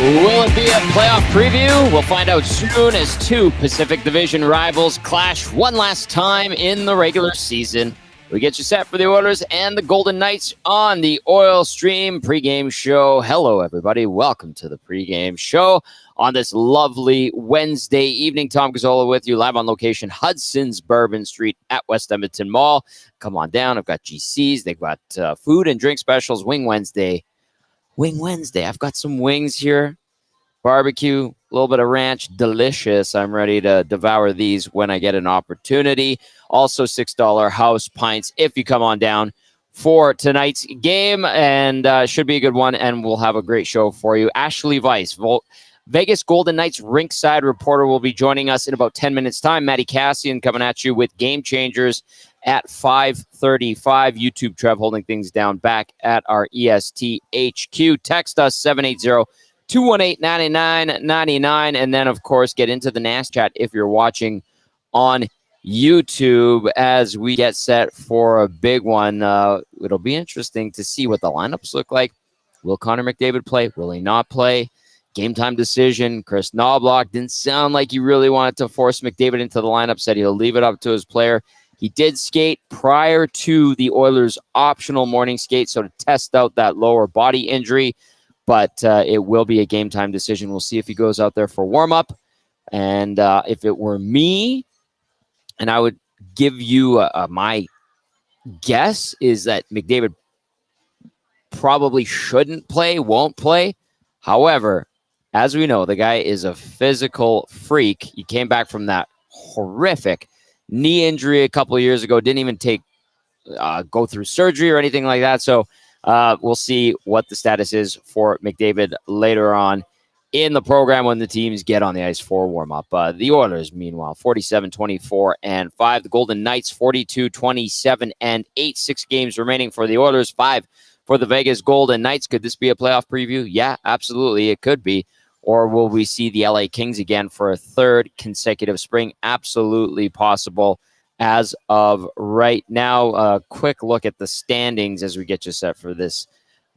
Will it be a playoff preview? We'll find out soon as two Pacific Division rivals clash one last time in the regular season. We get you set for the Oilers and the Golden Knights on the Oil Stream pregame show. Hello, everybody. Welcome to the pregame show on this lovely Wednesday evening. Tom Gazzola with you live on location, Hudson's Bourbon Street at West Edmonton Mall. Come on down. I've got GCs. They've got food and drink specials. Wing Wednesday. I've got some wings here. Barbecue, a little bit of ranch, delicious. I'm ready to devour these when I get an opportunity. Also, $6 house pints if you come on down for tonight's game, and should be a good one, and we'll have a great show for you. Ashley Weiss, Vegas Golden Knights rinkside reporter, will be joining us in about 10 minutes' time. Matt Kassian coming at you with Game Changers at 5:35. YouTube Trev holding things down back at our EST HQ. Text us 780-218-9999, and then, of course, get into the NAS chat if you're watching on YouTube as we get set for a big one. It'll be interesting to see what the lineups look like. Will Connor McDavid play? Will he not play? Game time decision. Chris Noblock didn't sound like he really wanted to force McDavid into the lineup, said he'll leave it up to his player. He did skate prior to the Oilers' optional morning skate, so to test out that lower body injury. But it will be a game time decision. We'll see if he goes out there for warm-up. And if it were me, and I would give you my guess is that McDavid probably shouldn't play, won't play. However, as we know, the guy is a physical freak. He came back from that horrific knee injury a couple of years ago. Didn't even go through surgery or anything like that. So we'll see what the status is for McDavid later on in the program when the teams get on the ice for warm-up. The Oilers, meanwhile, 47-24-5. The Golden Knights, 42-27-8. 6 games remaining for the Oilers, 5 for the Vegas Golden Knights. Could this be a playoff preview? Yeah, absolutely, it could be. Or will we see the LA Kings again for a third consecutive spring? Absolutely possible. As of right now, a quick look at the standings as we get you set for this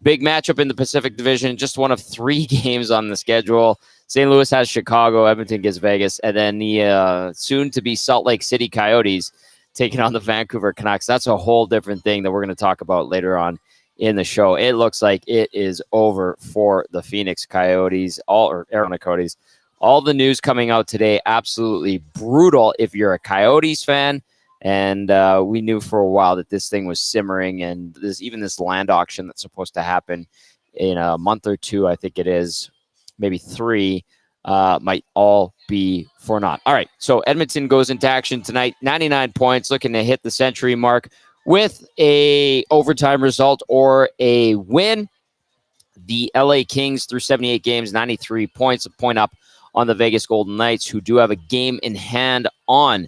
big matchup in the Pacific Division. Just one of 3 games on the schedule. St. Louis has Chicago, Edmonton gets Vegas, and then the soon-to-be Salt Lake City Coyotes taking on the Vancouver Canucks. That's a whole different thing that we're going to talk about later on in the show. It looks like it is over for the Phoenix Coyotes, or Arizona Coyotes. All the news coming out today, absolutely brutal if you're a Coyotes fan. And we knew for a while that this thing was simmering, and this land auction that's supposed to happen in a month or 2, I think it is, maybe 3, might all be for naught. All right, so Edmonton goes into action tonight, 99 points, looking to hit the century mark with a overtime result or a win. The LA Kings through 78 games, 93 points, a point up on the Vegas Golden Knights, who do have a game in hand on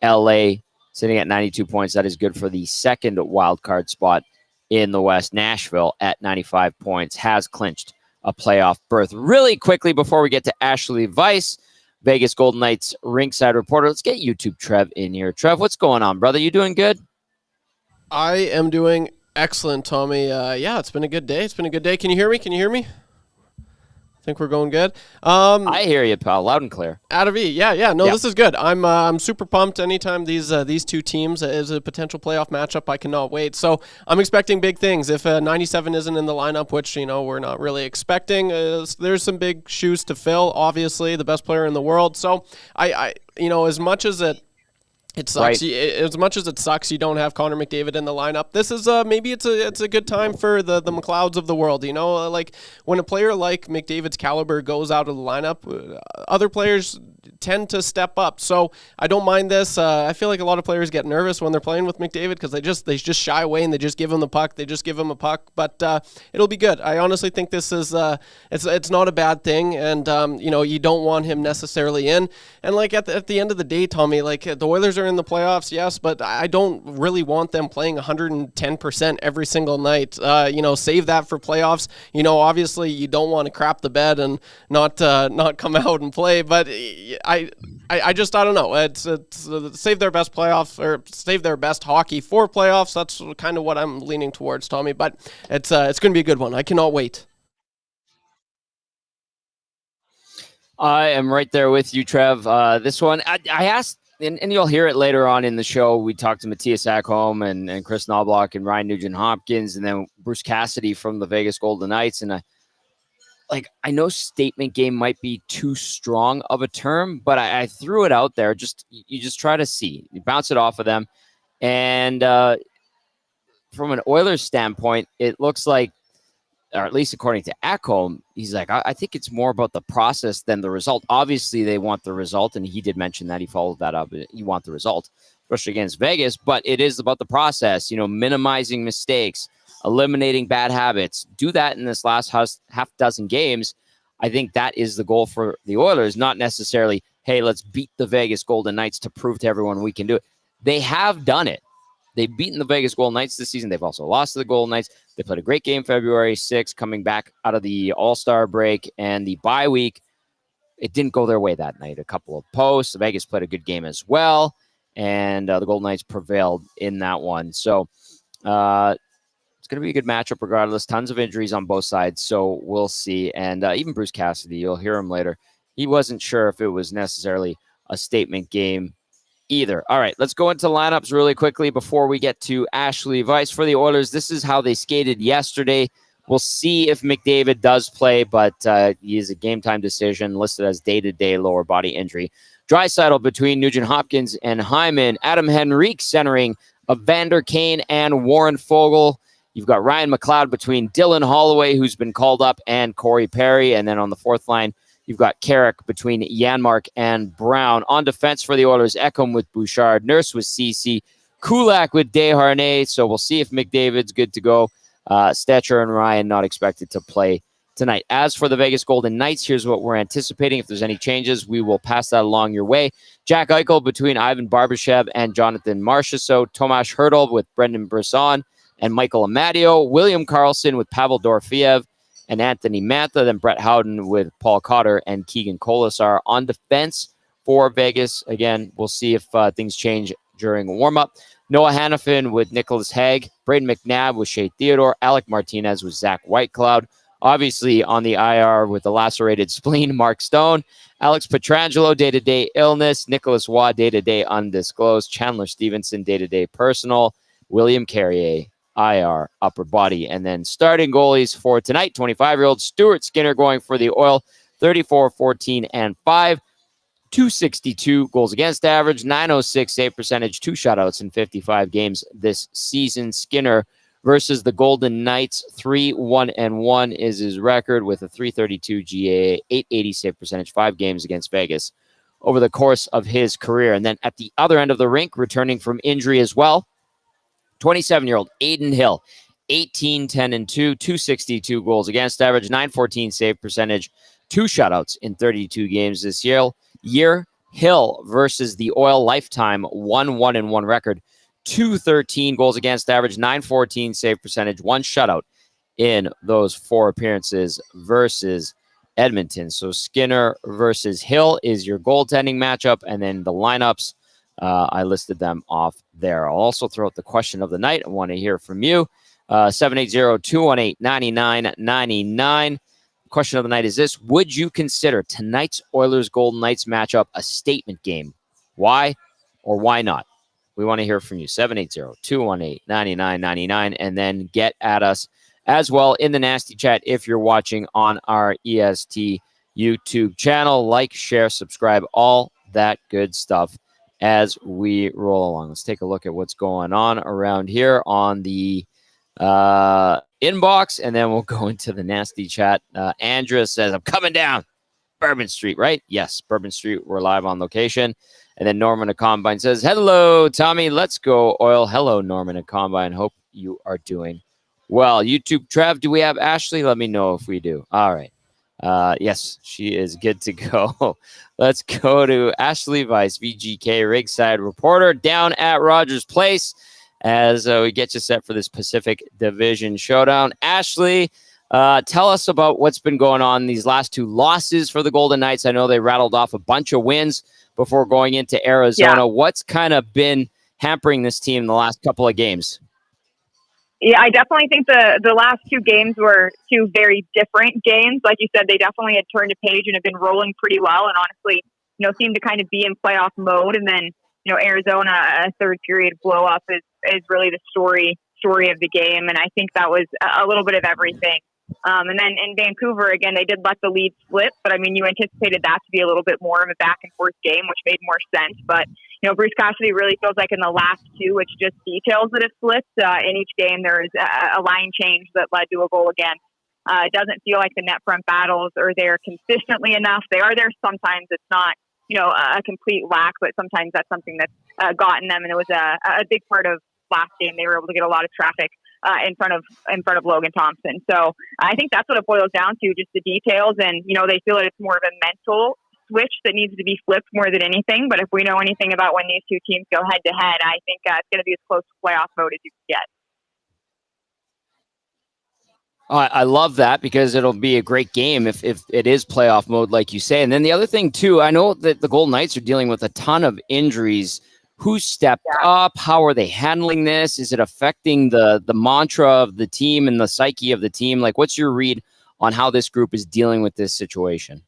LA, sitting at 92 points. That is good for the second wild card spot in the West. Nashville at 95 points has clinched a playoff berth. Really quickly before we get to Ashley Weiss, Vegas Golden Knights rinkside reporter, let's get YouTube Trev in here. Trev, what's going on, brother? You doing good? I am doing excellent, Tommy. Yeah, it's been a good day. Can you hear me? I think we're going good. I hear you, pal, loud and clear. Out of E, yeah. No, This is good. I'm super pumped. Anytime these two teams is a potential playoff matchup, I cannot wait. So I'm expecting big things. If 97 isn't in the lineup, which we're not really expecting, there's some big shoes to fill. Obviously, the best player in the world. So I as much as it sucks. Right. As much as it sucks, you don't have Connor McDavid in the lineup. This is maybe it's a good time for the McLeods of the world. Like when a player like McDavid's caliber goes out of the lineup, other players tend to step up. So I don't mind this. I feel like a lot of players get nervous when they're playing with McDavid because they just shy away and they just give him the puck. They just give him a puck. But it'll be good. I honestly think this is it's not a bad thing. And you don't want him necessarily in. And like at the end of the day, Tommy, like the Oilers are in the playoffs, yes, but I don't really want them playing 110% every single night. Save that for playoffs. Obviously you don't want to crap the bed and not come out and play. But I don't know. It's save their best playoffs or save their best hockey for playoffs. That's kind of what I'm leaning towards, Tommy. But it's going to be a good one. I cannot wait. I am right there with you, Trev. This one, I asked, and you'll hear it later on in the show. We talked to Matthias Ekholm and Chris Noblock and Ryan Nugent-Hopkins, and then Bruce Cassidy from the Vegas Golden Knights. And I know statement game might be too strong of a term, but I threw it out there. You just try to see. You bounce it off of them. And from an Oilers standpoint, it looks like, or at least according to Ekholm, he's like, I think it's more about the process than the result. Obviously, they want the result, and he did mention that. He followed that up. You want the result, especially against Vegas, but it is about the process, minimizing mistakes, eliminating bad habits. Do that in this last half dozen games. I think that is the goal for the Oilers, not necessarily, hey, let's beat the Vegas Golden Knights to prove to everyone we can do it. They have done it. They've beaten the Vegas Golden Knights this season. They've also lost to the Golden Knights. They played a great game February 6th, coming back out of the All-Star break and the bye week. It didn't go their way that night. A couple of posts. Vegas played a good game as well, and the Golden Knights prevailed in that one. So it's going to be a good matchup regardless. Tons of injuries on both sides, so we'll see. And even Bruce Cassidy, you'll hear him later. He wasn't sure if it was necessarily a statement game either. All right, let's go into lineups really quickly before we get to Ashley Weiss for the Oilers. This is how they skated yesterday. We'll see if McDavid does play, but he is a game-time decision listed as day-to-day lower body injury. Draisaitl between Nugent-Hopkins and Hyman. Adam Henrique centering Evander Kane and Warren Foegele. You've got Ryan McLeod between Dylan Holloway, who's been called up, and Corey Perry. And then on the fourth line, you've got Carrick between Janmark and Brown. On defense for the Oilers, Ekholm with Bouchard, Nurse with Ceci, Kulak with Desharnais. So we'll see if McDavid's good to go. Stetcher and Ryan not expected to play tonight. As for the Vegas Golden Knights, here's what we're anticipating. If there's any changes, we will pass that along your way. Jack Eichel between Ivan Barbashev and Jonathan Marchessault. Tomas Hertl with Brendan Brisson and Michael Amadio. William Karlsson with Pavel Dorofeev and Anthony Mantha. Then Brett Howden with Paul Cotter and Keegan Colasar. On defense for Vegas, again, we'll see if things change during warm-up. Noah Hannafin with Nicholas Hague. Braden McNabb with Shea Theodore. Alec Martinez with Zach Whitecloud. Obviously on the IR with the lacerated spleen, Mark Stone. Alex Pietrangelo, day-to-day illness. Nicholas Waugh, day-to-day undisclosed. Chandler Stevenson, day-to-day personal. William Carrier, IR, upper body. And then starting goalies for tonight, 25-year-old Stuart Skinner going for the Oil, 34, 14, and 5. 262 goals against average, 906 save percentage, 2 shutouts in 55 games this season. Skinner versus the Golden Knights, 3-1-1 is his record with a 332 GAA, 880 save percentage, 5 games against Vegas over the course of his career. And then at the other end of the rink, returning from injury as well, 27-year-old Aiden Hill, 18, 10, and 2, 262 goals against average, 914 save percentage, 2 shutouts in 32 games this year. Hill versus the Oil lifetime 1-1-1 record, 213 goals against average, 914 save percentage, 1 shutout in those 4 appearances versus Edmonton. So Skinner versus Hill is your goaltending matchup, and then the lineups, I listed them off there. I'll also throw out the question of the night. I want to hear from you. 780-218-9999. Question of the night is this: would you consider tonight's Oilers-Golden Knights matchup a statement game? Why or why not? We want to hear from you. 780-218-9999. And then get at us as well in the Nasty Chat if you're watching on our EST YouTube channel. Like, share, subscribe, all that good stuff as we roll along. Let's take a look at what's going on around here on the inbox, and then we'll go into the Nasty Chat. Andrea says, I'm coming down Bourbon Street, right? Yes, Bourbon Street. We're live on location. And then Norman at Combine says, hello, Tommy. Let's go, Oil. Hello, Norman at Combine. Hope you are doing well. YouTube, Trev, do we have Ashley? Let me know if we do. All right. Yes, she is good to go. Let's go to Ashley Weiss, VGK Rigside reporter down at Rogers Place, as we get you set for this Pacific Division showdown. Ashley, tell us about what's been going on these last 2 losses for the Golden Knights. I know they rattled off a bunch of wins before going into Arizona. Yeah. What's kind of been hampering this team the last couple of games? Yeah, I definitely think the last two games were two very different games. Like you said, they definitely had turned a page and have been rolling pretty well, and honestly, seem to kind of be in playoff mode. And then, Arizona, a third period blow up is really the story of the game, and I think that was a little bit of everything. And then in Vancouver, again, they did let the lead slip, but I mean, you anticipated that to be a little bit more of a back and forth game, which made more sense. But Bruce Cassidy really feels like in the last two, it's just details that have slipped. In each game, there is a line change that led to a goal again. It doesn't feel like the net front battles are there consistently enough. They are there sometimes. It's not, a complete lack, but sometimes that's something that's gotten them. And it was a big part of last game. They were able to get a lot of traffic in front of Logan Thompson. So I think that's what it boils down to, just the details. And, they feel that it's more of a mental switch that needs to be flipped more than anything. But if we know anything about when these two teams go head to head, I think it's going to be as close to playoff mode as you can get. I love that because it'll be a great game if it is playoff mode, like you say. And then the other thing, too, I know that the Golden Knights are dealing with a ton of injuries. Who stepped up? How are they handling this? Is it affecting the mantra of the team and the psyche of the team? Like, what's your read on how this group is dealing with this situation?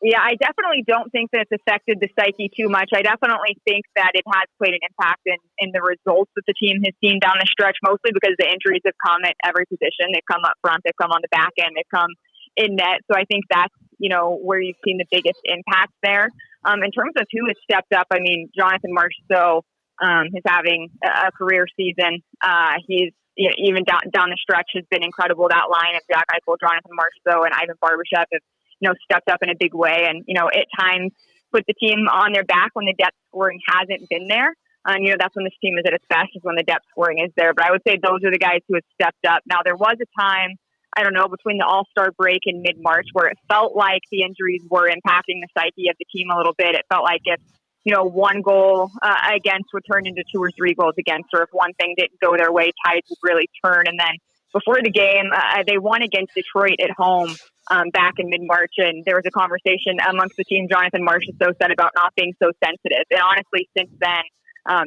Yeah, I definitely don't think that it's affected the psyche too much. I definitely think that it has played an impact in the results that the team has seen down the stretch, mostly because the injuries have come at every position. They've come up front, they've come on the back end, they've come in net. So I think that's, where you've seen the biggest impact there. In terms of who has stepped up, I mean, Jonathan Marchessault is having a career season. He's even down the stretch has been incredible. That line of Jack Eichel, Jonathan Marchessault, and Ivan Barbashev have stepped up in a big way, and at times put the team on their back when the depth scoring hasn't been there. And that's when this team is at its best, is when the depth scoring is there. But I would say those are the guys who have stepped up. Now, there was a time, I don't know, between the All-Star break and mid-March where it felt like the injuries were impacting the psyche of the team a little bit. It felt like if one goal against would turn into 2 or 3 goals against, or if one thing didn't go their way, tides would really turn. And then before the game, they won against Detroit at home back in mid-March, and there was a conversation amongst the team Jonathan Marchessault said about not being so sensitive. And honestly, since then,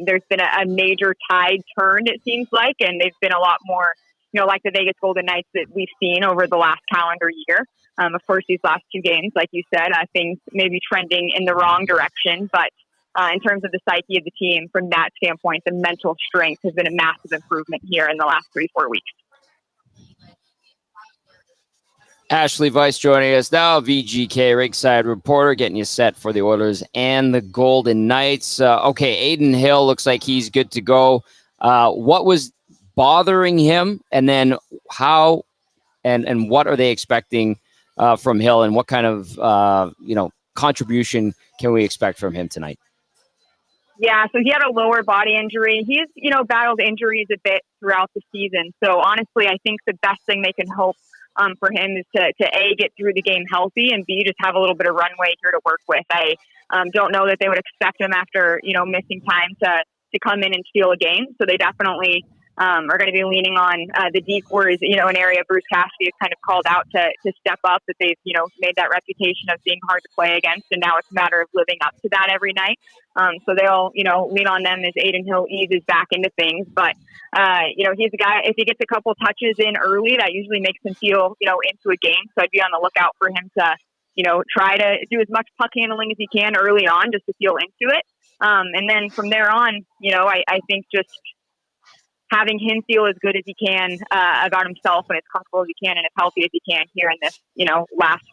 there's been a major tide turned, it seems like, and they've been a lot more, like the Vegas Golden Knights that we've seen over the last calendar year. Of course, these last 2 games, like you said, things may be trending in the wrong direction, but in terms of the psyche of the team, from that standpoint, the mental strength has been a massive improvement here in the last 3-4 weeks. Ashley Weiss joining us now, VGK Ringside Reporter, getting you set for the Oilers and the Golden Knights. Okay, Aiden Hill looks like he's good to go. What was bothering him, and then how and what are they expecting from Hill, and what kind of contribution can we expect from him tonight? Yeah, so he had a lower body injury. He's, battled injuries a bit throughout the season. So honestly, I think the best thing they can hope for him is to A, get through the game healthy, and B, just have a little bit of runway here to work with. I don't know that they would expect him after, missing time to come in and steal a game. So they definitely are going to be leaning on the decors, an area Bruce Cassidy has kind of called out to step up, that they've, made that reputation of being hard to play against. And now it's a matter of living up to that every night. So they'll, lean on them as Aiden Hill eases back into things. But, he's a guy, if he gets a couple touches in early, that usually makes him feel, into a game. So I'd be on the lookout for him to, try to do as much puck handling as he can early on, just to feel into it. And then from there on, I think just having him feel as good as he can about himself and as comfortable as he can and as healthy as he can here in this, last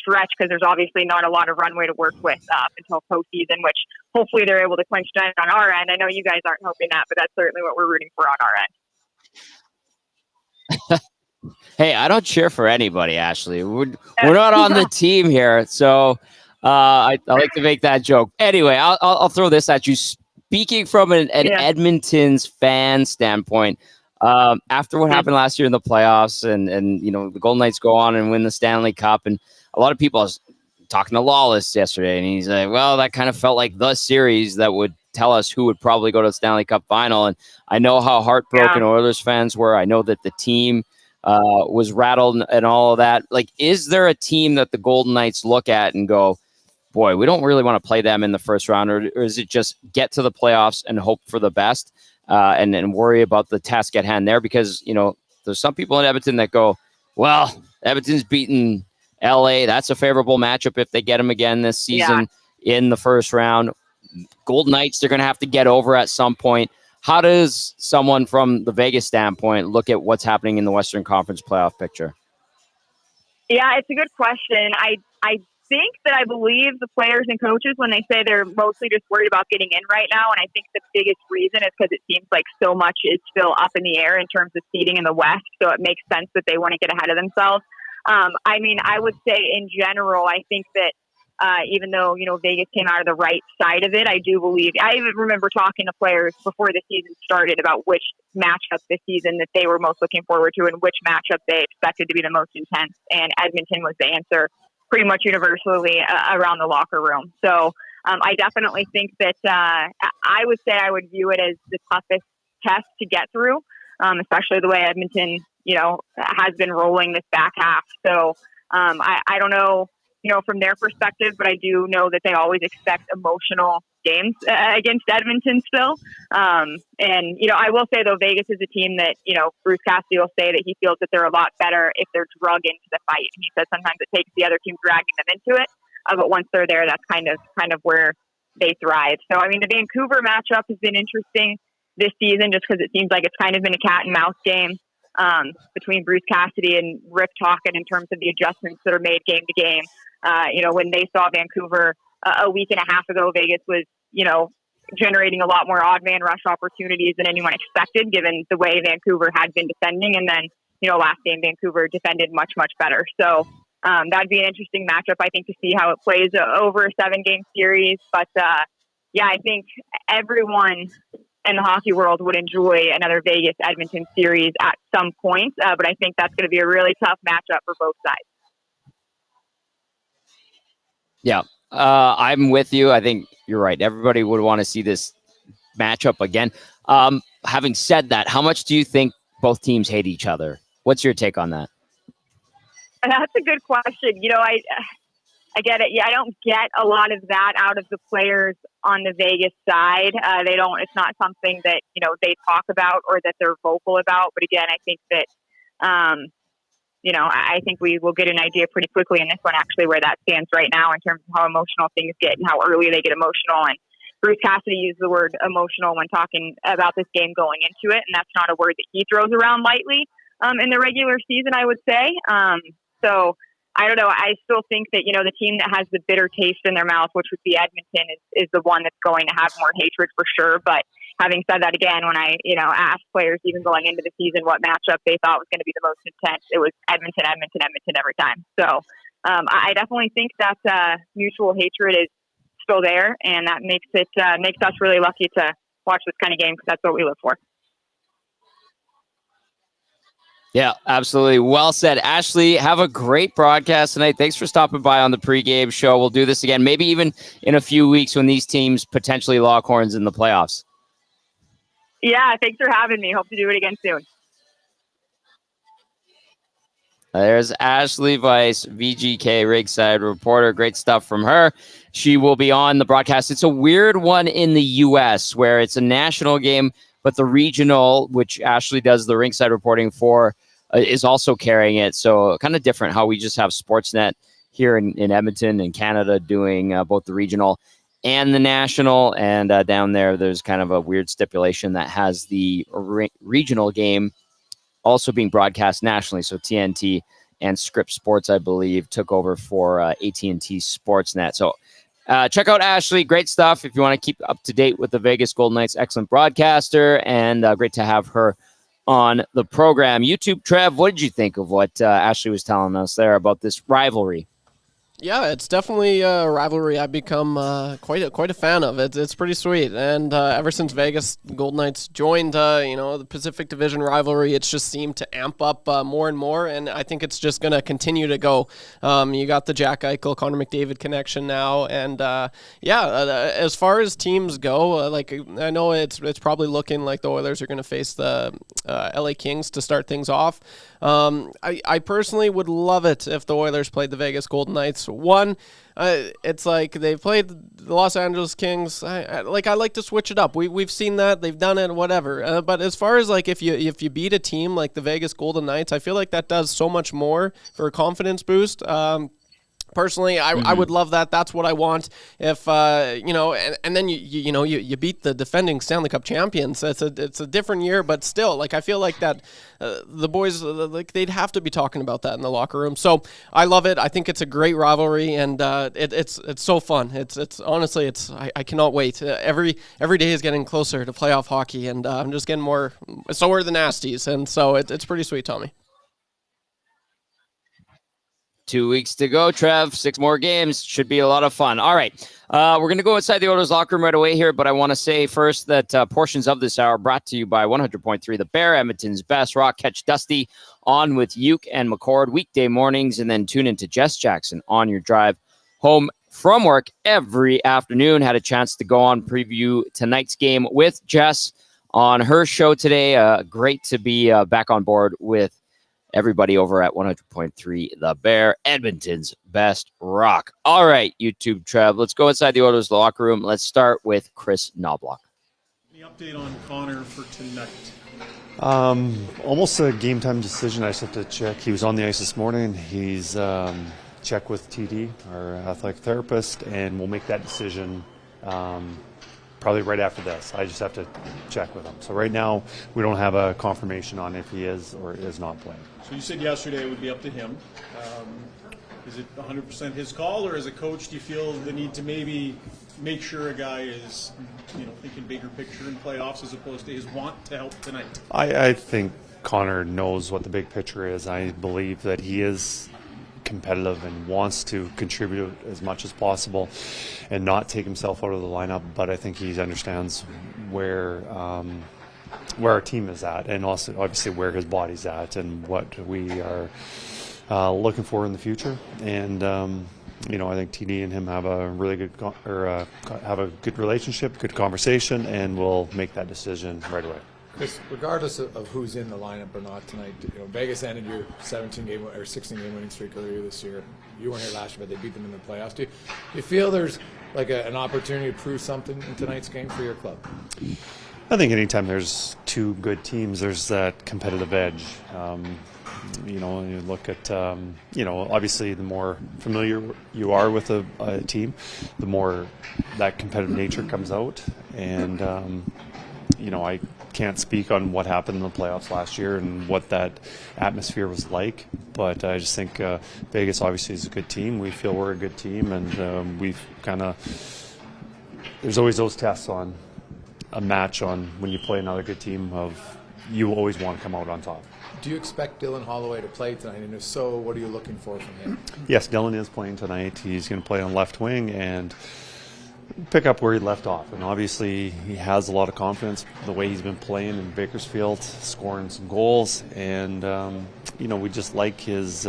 stretch, because there's obviously not a lot of runway to work with up until postseason, which hopefully they're able to clinch down on our end. I know you guys aren't hoping that, but that's certainly what we're rooting for on our end. Hey, I don't cheer for anybody, Ashley. We're not on the team here, so I like to make that joke. Anyway, I'll throw this at you. Speaking from an Edmonton's fan standpoint, after what happened last year in the playoffs, and the Golden Knights go on and win the Stanley Cup, and a lot of people, I was talking to Lawless yesterday, and he's like, well, that kind of felt like the series that would tell us who would probably go to the Stanley Cup final. And I know how heartbroken Oilers fans were. I know that the team was rattled and all of that. Like, is there a team that the Golden Knights look at and go, boy, we don't really want to play them in the first round, or is it just get to the playoffs and hope for the best? and worry about the task at hand there, because, there's some people in Edmonton that go, well, Edmonton's beaten LA. That's a favorable matchup if they get them again this season in the first round. Golden Knights, they're going to have to get over at some point. How does someone from the Vegas standpoint look at what's happening in the Western Conference playoff picture? Yeah, it's a good question. I think that I believe the players and coaches when they say they're mostly just worried about getting in right now. And I think the biggest reason is because it seems like so much is still up in the air in terms of seeding in the West. So it makes sense that they want to get ahead of themselves. I would say in general, I think that even though, Vegas came out of the right side of it, I do believe, I even remember talking to players before the season started about which matchup this season that they were most looking forward to and which matchup they expected to be the most intense. And Edmonton was the answer pretty much universally around the locker room. So I definitely think that I would say I would view it as the toughest test to get through, especially the way Edmonton, has been rolling this back half. So I don't know, from their perspective, but I do know that they always expect emotional games against Edmonton still. I will say, though, Vegas is a team that, Bruce Cassidy will say that he feels that they're a lot better if they're drug into the fight. And he says sometimes it takes the other team dragging them into it. But once they're there, that's kind of where they thrive. So, the Vancouver matchup has been interesting this season just because it seems like it's kind of been a cat and mouse game between Bruce Cassidy and Rick Tocchet in terms of the adjustments that are made game to game. When they saw Vancouver a week and a half ago, Vegas was, generating a lot more odd man rush opportunities than anyone expected, given the way Vancouver had been defending. And then, last game, Vancouver defended much, much better. So that'd be an interesting matchup, I think, to see how it plays over a 7-game series. But I think everyone in the hockey world would enjoy another Vegas-Edmonton series at some point. But I think that's going to be a really tough matchup for both sides. Yeah, I'm with you. I think you're right. Everybody would want to see this matchup again. Having said that, how much do you think both teams hate each other? What's your take on that? That's a good question. I get it. Yeah, I don't get a lot of that out of the players on the Vegas side. They don't. It's not something that they talk about or that they're vocal about. But again, I think that I think we will get an idea pretty quickly in this one, actually, where that stands right now in terms of how emotional things get and how early they get emotional. And Bruce Cassidy used the word emotional when talking about this game going into it, and that's not a word that he throws around lightly in the regular season, I would say. So I don't know. I still think that, the team that has the bitter taste in their mouth, which would be Edmonton, is the one that's going to have more hatred for sure. But having said that, again, when I, asked players even going into the season what matchup they thought was going to be the most intense, it was Edmonton every time. So I definitely think that mutual hatred is still there, and that makes us really lucky to watch this kind of game because that's what we live for. Yeah, absolutely. Well said. Ashley, have a great broadcast tonight. Thanks for stopping by on the pregame show. We'll do this again, maybe even in a few weeks when these teams potentially lock horns in the playoffs. Yeah, thanks for having me. Hope to do it again soon. There's Ashley Weiss, VGK Ringside reporter. Great stuff from her. She will be on the broadcast. It's a weird one in the U.S. where it's a national game, but the regional, which Ashley does the ringside reporting for, is also carrying it. So kind of different how we just have Sportsnet here in Edmonton and Canada doing both the regional and the national. And down there's kind of a weird stipulation that has the regional game also being broadcast nationally. So TNT and Scripps Sports, I believe, took over for AT&T Sportsnet. So check out Ashley. Great stuff. If you want to keep up to date with the Vegas Golden Knights, excellent broadcaster, and great to have her on the program. YouTube, Trev, what did you think of what Ashley was telling us there about this rivalry? Yeah, it's definitely a rivalry I've become quite a fan of. It's pretty sweet, and ever since Vegas Golden Knights joined, the Pacific Division rivalry, it's just seemed to amp up more and more, and I think it's just going to continue to go. You got the Jack Eichel, Connor McDavid connection now, and as far as teams go, I know it's probably looking like the Oilers are going to face the LA Kings to start things off. I personally would love it if the Oilers played the Vegas Golden Knights. One, it's like they've played the Los Angeles Kings. I like to switch it up. We've seen that. They've done it, whatever. But as far as like if you beat a team like the Vegas Golden Knights, I feel like that does so much more for a confidence boost. Personally, I would love that. That's what I want. If and then you beat the defending Stanley Cup champions. It's a different year, but still, like I feel like that the boys like they'd have to be talking about that in the locker room. So I love it. I think it's a great rivalry, and it's so fun. It's honestly I cannot wait. Every day is getting closer to playoff hockey, and I'm just getting more. So are the Nasties, and so it's pretty sweet, Tommy. 2 weeks to go, Trev. 6 more games. Should be a lot of fun. All right. We're going to go inside the Oilers locker room right away here, but I want to say first that portions of this hour brought to you by 100.3 The Bear, Edmonton's best rock. Catch Dusty on with Uke and McCord weekday mornings, and then tune into Jess Jackson on your drive home from work every afternoon. Had a chance to go on preview tonight's game with Jess on her show today. Great to be back on board with everybody over at 100.3 The Bear, Edmonton's best rock. All right, YouTube Trev, let's go inside the Oilers locker room. Let's start with Chris Noblock. Any update on Connor for tonight? Almost a game time decision. I just have to check. He was on the ice this morning. He's checked with TD, our athletic therapist, and we'll make that decision probably right after this. I just have to check with him. So right now, we don't have a confirmation on if he is or is not playing. So you said yesterday it would be up to him. Is it 100% his call, or as a coach, do you feel the need to maybe make sure a guy is, thinking bigger picture in playoffs as opposed to his want to help tonight? I think Connor knows what the big picture is. I believe that he is competitive and wants to contribute as much as possible and not take himself out of the lineup, but I think he understands where our team is at, and also obviously where his body's at and what we are looking for in the future. And I think TD and him have a really good have a good relationship, good conversation, and we'll make that decision right away. Chris, regardless of who's in the lineup or not tonight, Vegas ended your 16-game winning streak earlier this year. You weren't here last year, but they beat them in the playoffs. Do you feel there's like an opportunity to prove something in tonight's game for your club? I think anytime there's two good teams, there's that competitive edge. You look at, obviously the more familiar you are with a team, the more that competitive nature comes out. And, I can't speak on what happened in the playoffs last year and what that atmosphere was like, but I just think Vegas obviously is a good team. We feel we're a good team, and we've there's always those tests on a match on when you play another good team of you always want to come out on top. Do you expect Dylan Holloway to play tonight, and if so, what are you looking for from him? Yes, Dylan is playing tonight. He's going to play on left wing and pick up where he left off. And obviously he has a lot of confidence the way he's been playing in Bakersfield, scoring some goals. And, we just like his,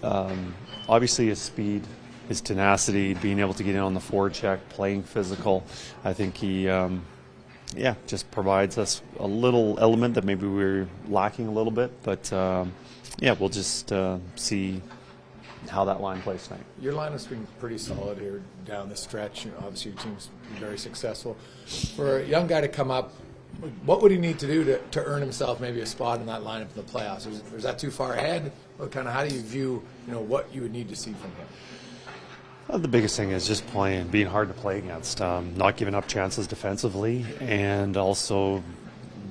obviously his speed, his tenacity, being able to get in on the forward check, playing physical. I think he, just provides us a little element that maybe we're lacking a little bit. But, we'll just see how that line plays tonight. Your lineup's been pretty solid here down the stretch. Obviously, your team's been very successful. For a young guy to come up, what would he need to do to earn himself maybe a spot in that lineup in the playoffs? Is that too far ahead? Or how do you view what you would need to see from him? The biggest thing is just being hard to play against, not giving up chances defensively, and also,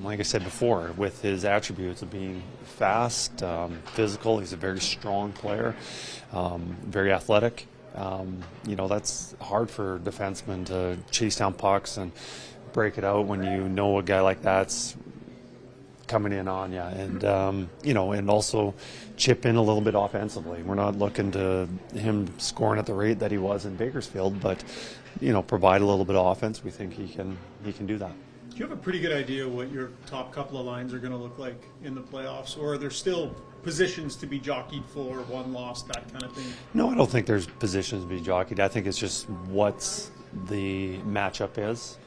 like I said before, with his attributes of being fast, physical. He's a very strong player, very athletic. That's hard for defensemen to chase down pucks and break it out when you know a guy like that's coming in on you, and and also chip in a little bit offensively. We're not looking to him scoring at the rate that he was in Bakersfield, but provide a little bit of offense. We think he can do that. Do you have a pretty good idea what your top couple of lines are going to look like in the playoffs, or are there still positions to be jockeyed for, one lost, that kind of thing? No, I don't think there's positions to be jockeyed. I think it's just what's the matchup is,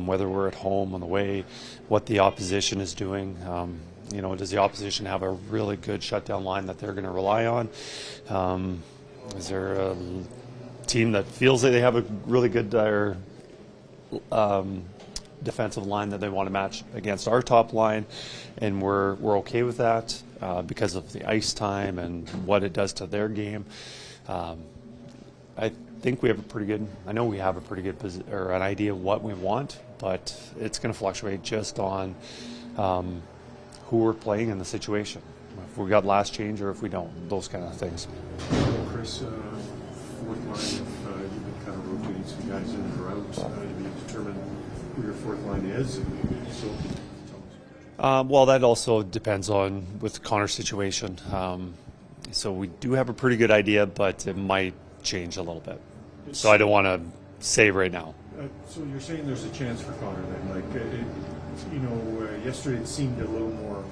whether we're at home, on the way, what the opposition is doing. Does the opposition have a really good shutdown line that they're going to rely on? Is there a team that feels that they have a really good defensive line that they want to match against our top line, and we're okay with that because of the ice time and what it does to their game? I think we have I know we have a pretty good or an idea of what we want, but it's going to fluctuate just on who we're playing in the situation. If we got last change or if we don't, those kind of things. Chris, fourth line, if you've been kind of rotating some guys in or out, you determine who your fourth line is, and so tell us. Well, that also depends on with Connor's situation. So we do have a pretty good idea, but it might change a little bit. So I don't want to say right now. So you're saying there's a chance for Connor then? Like, yesterday it seemed a little more,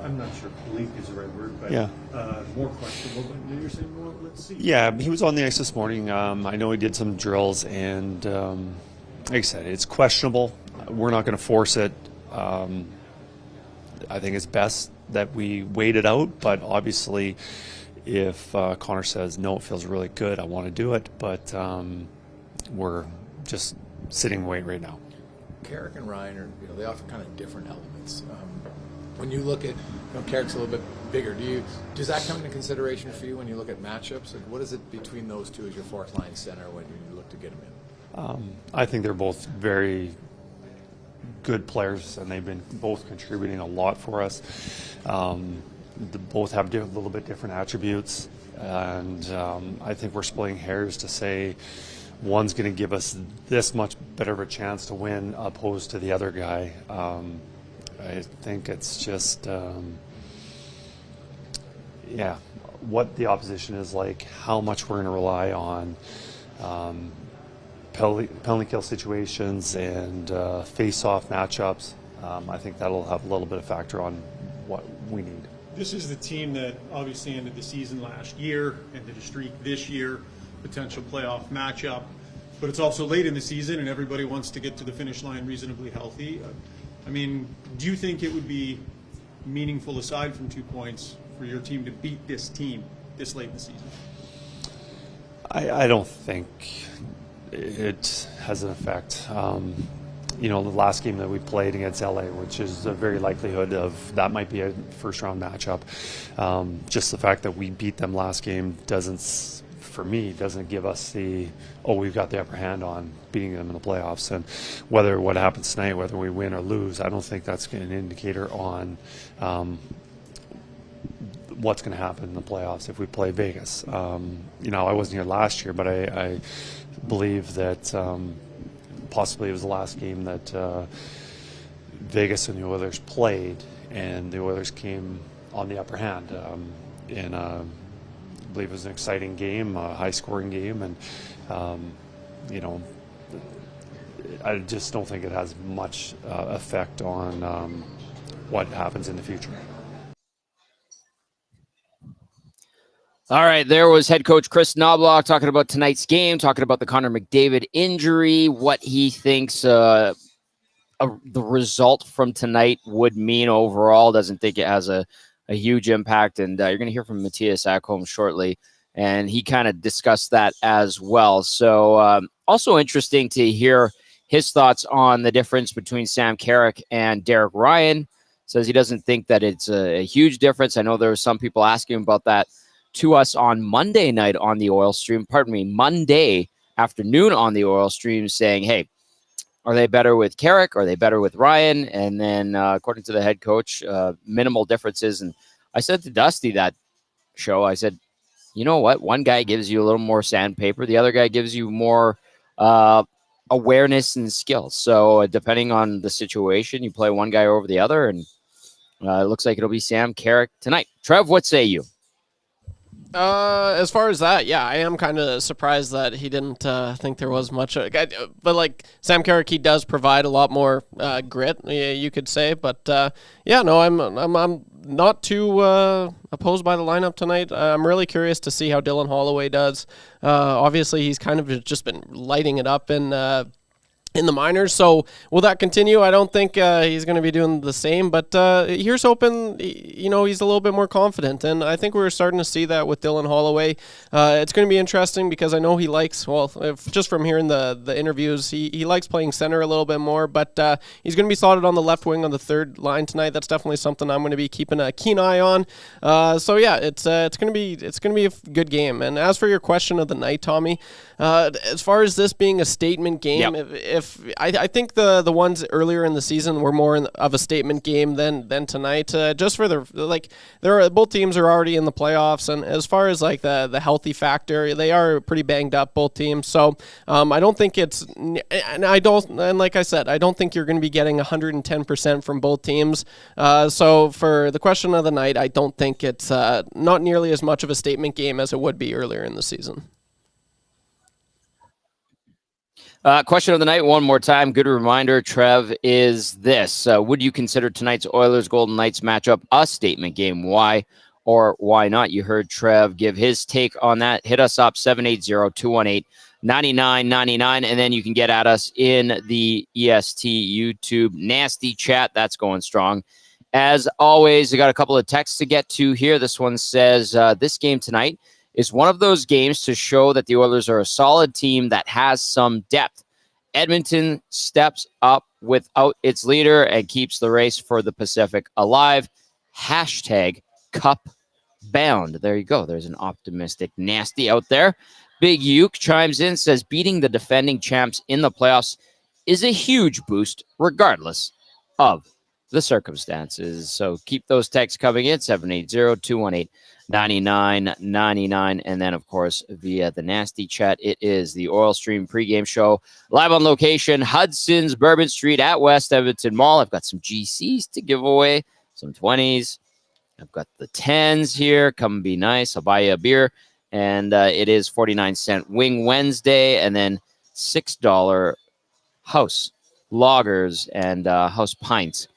I'm not sure bleak is the right word, but yeah. More questionable. But you're saying, well, let's see. Yeah, he was on the ice this morning. I know he did some drills, and like I said, it's questionable. We're not going to force it. I think it's best that we wait it out, but obviously if Connor says, no, it feels really good, I want to do it, but we're just sitting and wait right now. Carrick and Ryan are, they offer kind of different elements. When you look at, Carrick's a little bit bigger. Does that come into consideration for you when you look at matchups? Like, what is it between those two as your fourth line center when you look to get them in? I think they're both very good players, and they've been both contributing a lot for us. They both have a little bit different attributes, and I think we're splitting hairs to say one's going to give us this much better of a chance to win opposed to the other guy. I think it's just, what the opposition is like, how much we're going to rely on penalty kill situations and face-off matchups. I think that'll have a little bit of factor on what we need. This is the team that obviously ended the season last year, ended a streak this year, potential playoff matchup. But it's also late in the season, and everybody wants to get to the finish line reasonably healthy. I mean, do you think it would be meaningful, aside from 2 points, for your team to beat this team this late in the season? I don't think it has an effect. The last game that we played against LA, which is a very likelihood of that might be a first-round matchup. Just the fact that we beat them last game doesn't give us we've got the upper hand on beating them in the playoffs. And what happens tonight, whether we win or lose, I don't think that's an indicator on what's going to happen in the playoffs if we play Vegas. I wasn't here last year, but I believe that possibly it was the last game that Vegas and the Oilers played, and the Oilers came on the upper hand. I believe it was an exciting game, a high-scoring game, and I just don't think it has much effect on what happens in the future. All right, there was head coach Chris Noblock talking about tonight's game, talking about the Connor McDavid injury, what he thinks the result from tonight would mean overall. Doesn't think it has a huge impact, and you're going to hear from Matthias Ekholm shortly, and he kind of discussed that as well. So also interesting to hear his thoughts on the difference between Sam Carrick and Derek Ryan. Says he doesn't think that it's a huge difference. I know there were some people asking about that to us on Monday night on the Oil Stream, Monday afternoon on the Oil Stream, saying, hey, are they better with Carrick? Are they better with Ryan? And then according to the head coach, minimal differences. And I said to Dusty that show, I said, you know what? One guy gives you a little more sandpaper. The other guy gives you more awareness and skill. So depending on the situation, you play one guy over the other, and it looks like it'll be Sam Carrick tonight. Trev, what say you? As far as that, yeah, I am kind of surprised that he didn't think there was much. But like Sam Carrick, he does provide a lot more grit, you could say. But I'm not too opposed by the lineup tonight. I'm really curious to see how Dylan Holloway does. Obviously, he's kind of just been lighting it up in in the minors. So will that continue? I don't think he's going to be doing the same, but here's hoping, he's a little bit more confident. And I think we're starting to see that with Dylan Holloway. It's going to be interesting because I know he likes, just from hearing the interviews, he likes playing center a little bit more, but he's going to be slotted on the left wing on the third line tonight. That's definitely something I'm going to be keeping a keen eye on. It's going to be a good game. And as for your question of the night, Tommy, as far as this being a statement game, Yep. I think the ones earlier in the season were more of a statement game than tonight. Just for both teams are already in the playoffs, and as far as like the healthy factor, they are pretty banged up, both teams. So I don't think like I said, I don't think you're going to be getting 110% from both teams. So for the question of the night, I don't think it's not nearly as much of a statement game as it would be earlier in the season. Question of the night, one more time. Good reminder, Trev, is this. Would you consider tonight's Oilers-Golden Knights matchup a statement game? Why or why not? You heard Trev give his take on that. Hit us up, 780-218-9999, and then you can get at us in the EST YouTube nasty chat. That's going strong. As always, I got a couple of texts to get to here. This one says, this game tonight is one of those games to show that the Oilers are a solid team that has some depth. Edmonton steps up without its leader and keeps the race for the Pacific alive. Hashtag cup bound. There you go. There's an optimistic nasty out there. Big Uke chimes in, says beating the defending champs in the playoffs is a huge boost regardless of the circumstances. So keep those texts coming in, 780-218-9999. And then, of course, via the nasty chat, it is the Oil Stream pregame show live on location, Hudson's Bourbon Street at West Edmonton Mall. I've got some GCs to give away, some 20s. I've got the 10s here. Come be nice. I'll buy you a beer. And it is 49-cent Wing Wednesday, and then $6 house lagers and house pints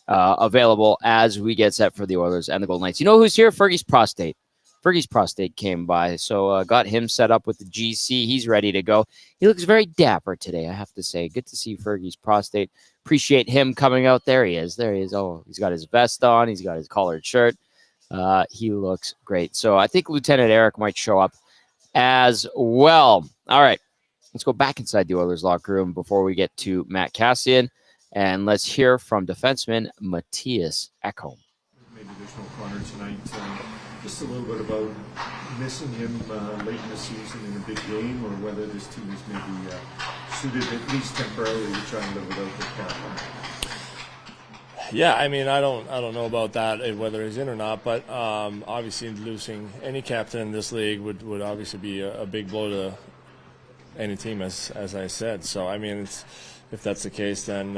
available as we get set for the Oilers and the Golden Knights. You know who's here? Fergie's Prostate. Fergie's Prostate came by, so got him set up with the GC. He's ready to go. He looks very dapper today, I have to say. Good to see Fergie's Prostate. Appreciate him coming out. There he is. There he is. Oh, he's got his vest on. He's got his collared shirt. He looks great. So I think Lieutenant Eric might show up as well. All right, let's go back inside the Oilers locker room before we get to Matt Kassian. And let's hear from defenseman Matthias Ekholm. Maybe there's no Connor tonight. Just a little bit about missing him late in the season in a big game, or whether this team is maybe suited at least temporarily to try and live without the captain. Yeah, I mean, I don't know about that, whether he's in or not, but obviously losing any captain in this league would obviously be a big blow to any team, as I said. So, I mean, if that's the case, then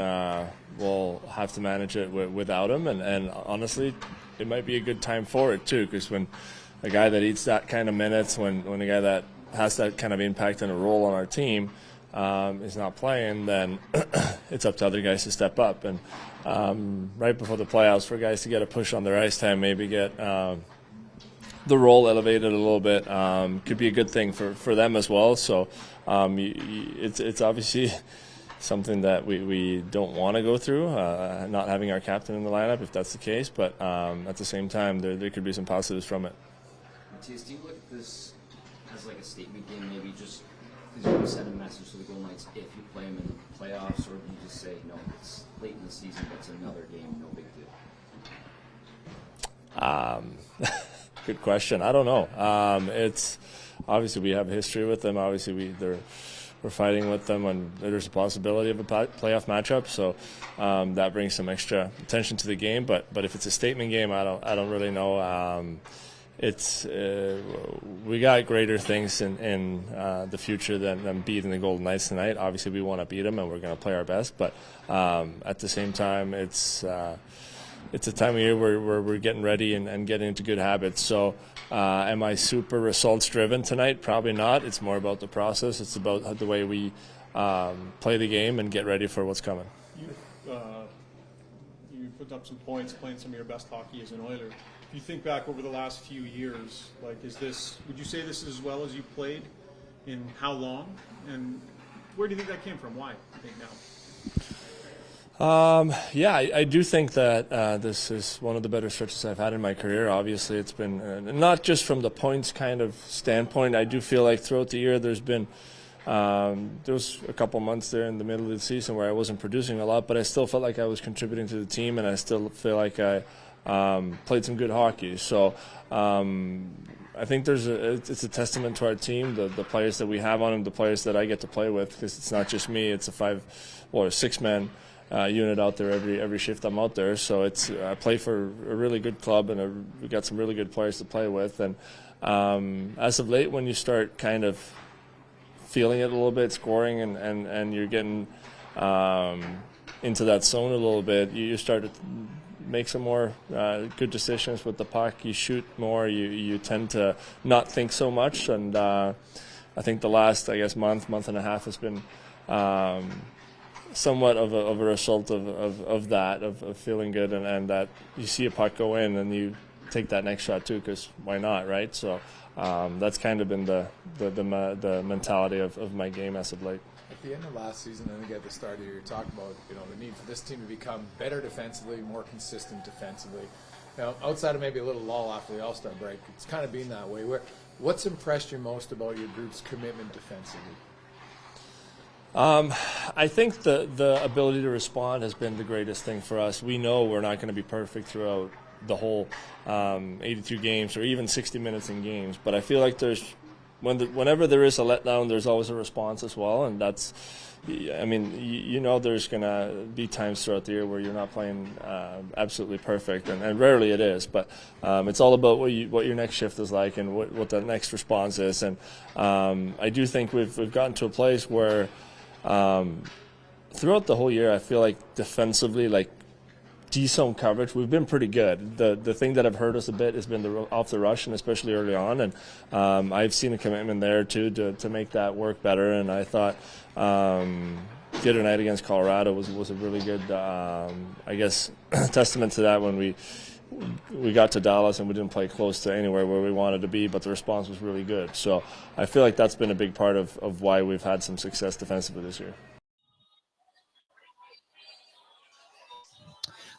we'll have to manage it without him. And honestly, it might be a good time for it, too, because when a guy that eats that kind of minutes, when a guy that has that kind of impact and a role on our team is not playing, then it's up to other guys to step up. And right before the playoffs, for guys to get a push on their ice time, maybe get the role elevated a little bit, could be a good thing for them as well. So it's obviously something that we don't want to go through, not having our captain in the lineup, if that's the case. But at the same time, there could be some positives from it. Matthias, do you look at this as like a statement game, maybe just because you want to send a message to the Golden Knights if you play them in the playoffs, or do you just say, no, it's late in the season, but it's another game, no big deal? Good question. I don't know. It's obviously we have a history with them. Obviously we're fighting with them when there's a possibility of a playoff matchup. So that brings some extra attention to the game. But if it's a statement game, I don't really know. We got greater things in the future than beating the Golden Knights tonight. Obviously, we want to beat them, and we're going to play our best. But at the same time, it's a time of year where we're getting ready and getting into good habits. So am I super results-driven tonight? Probably not. It's more about the process. It's about the way we play the game and get ready for what's coming. You put up some points playing some of your best hockey as an Oiler. If you think back over the last few years, would you say this is as well as you played in how long? And Where do you think that came from? Why, I think, now? Yeah, I do think that this is one of the better stretches I've had in my career. Obviously, it's been not just from the points kind of standpoint. I do feel like throughout the year there's been there was a couple months there in the middle of the season where I wasn't producing a lot, but I still felt like I was contributing to the team, and I still feel like I played some good hockey. So I think it's a testament to our team, the players that we have on them, the players that I get to play with, because it's not just me. It's a 5 or 6 man unit out there every shift I'm out there. So I play for a really good club, and we got some really good players to play with. And as of late, when you start kind of feeling it a little bit, scoring, and you're getting into that zone a little bit, you start to make some more good decisions with the puck. You shoot more. You tend to not think so much. And I think the last, month and a half has been somewhat of a result of that, of feeling good, and that you see a puck go in and you take that next shot too, because why not, right? So that's kind of been the mentality of my game as of late. At the end of last season and again at the start of the year, you talked about the need for this team to become better defensively, more consistent defensively. Now, outside of maybe a little lull after the All-Star break, it's kind of been that way. What's impressed you most about your group's commitment defensively? I think the ability to respond has been the greatest thing for us. We know we're not going to be perfect throughout the whole 82 games or even 60 minutes in games, but I feel like whenever there is a letdown, there's always a response as well, and that's, there's going to be times throughout the year where you're not playing absolutely perfect, and rarely it is, but it's all about what your next shift is like and what the next response is. And I do think we've gotten to a place where throughout the whole year, I feel like defensively, like D-zone coverage, we've been pretty good. The thing that have hurt us a bit has been off the rush, and especially early on. And I've seen a commitment there too to make that work better. And I thought the other night against Colorado was a really good, testament to that when we got to Dallas and we didn't play close to anywhere where we wanted to be, but the response was really good. So I feel like that's been a big part of why we've had some success defensively this year.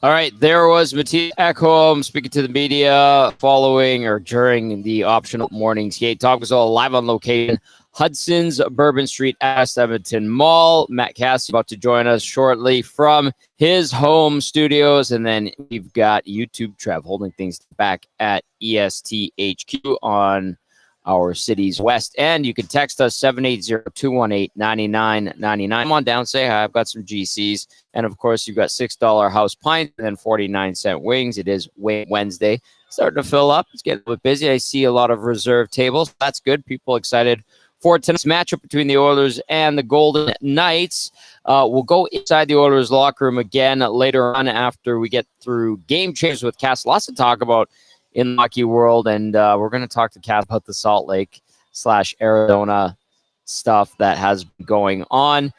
All right, there was Mattias Ekholm speaking to the media following or during the optional morning skate. Talk was all live on location, Hudson's Bourbon Street, Edmonton Mall. Matt Kassian about to join us shortly from his home studios. And then we've got YouTube Trev holding things back at ESTHQ on our city's west end. You can text us 780-218-9999. Come on down, say hi. I've got some GCs. And, of course, you've got $6 house pint and 49-cent wings. It is Wednesday. Starting to fill up. It's getting a bit busy. I see a lot of reserve tables. That's good. People excited for tonight's matchup between the Oilers and the Golden Knights. We'll go inside the Oilers locker room again later on after we get through game changers with Cass. Lots to talk about in the hockey world, and we're going to talk to Cass about the Salt Lake / Arizona stuff that has been going on.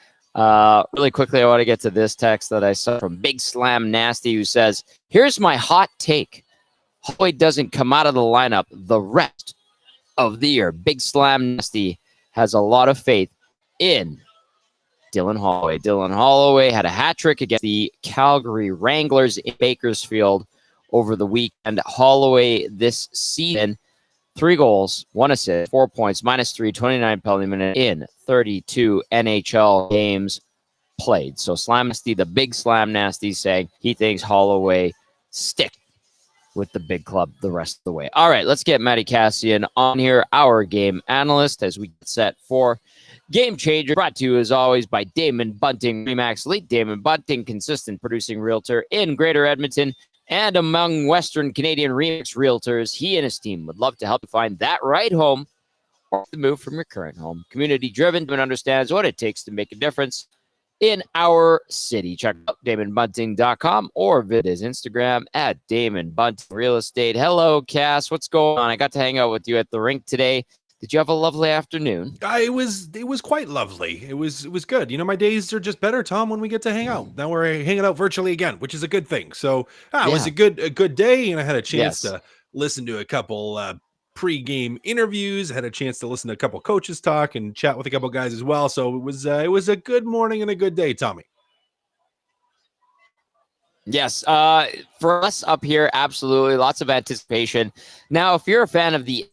Really quickly, I want to get to this text that I saw from Big Slam Nasty, who says, here's my hot take. Holloway doesn't come out of the lineup the rest of the year. Big Slam Nasty has a lot of faith in Dylan Holloway. Dylan Holloway had a hat trick against the Calgary Wranglers in Bakersfield over the weekend. Holloway this season, 3 goals, 1 assist, 4 points, -3, 29 penalty minute in 32 NHL games played. So Slam Nasty, the Big Slam Nasty, saying he thinks Holloway stick with the big club the rest of the way. All right, let's get Matt Kassian on here, our game analyst, as we get set for Game Changer, brought to you as always by Damon Bunting, Remax Elite. Damon Bunting, consistent producing realtor in Greater Edmonton and among Western Canadian Remix realtors. He and his team would love to help you find that right home or to move from your current home. Community driven and understands what it takes to make a difference in our city. Check out DamonBunting.com or visit his Instagram at Damon Bunting Real Estate. Hello, Cass. What's going on? I got to hang out with you at the rink today. Did you have a lovely afternoon? It was quite lovely. It was good. My days are just better, Tom, when we get to hang out. Now we're hanging out virtually again, which is a good thing. So it was a good day, and I had a chance to listen to a couple pre-game interviews, had a chance to listen to a couple coaches talk and chat with a couple guys as well. So it was a good morning and a good day, Tommy. Yes, for us up here, absolutely, lots of anticipation. Now, if you're a fan of the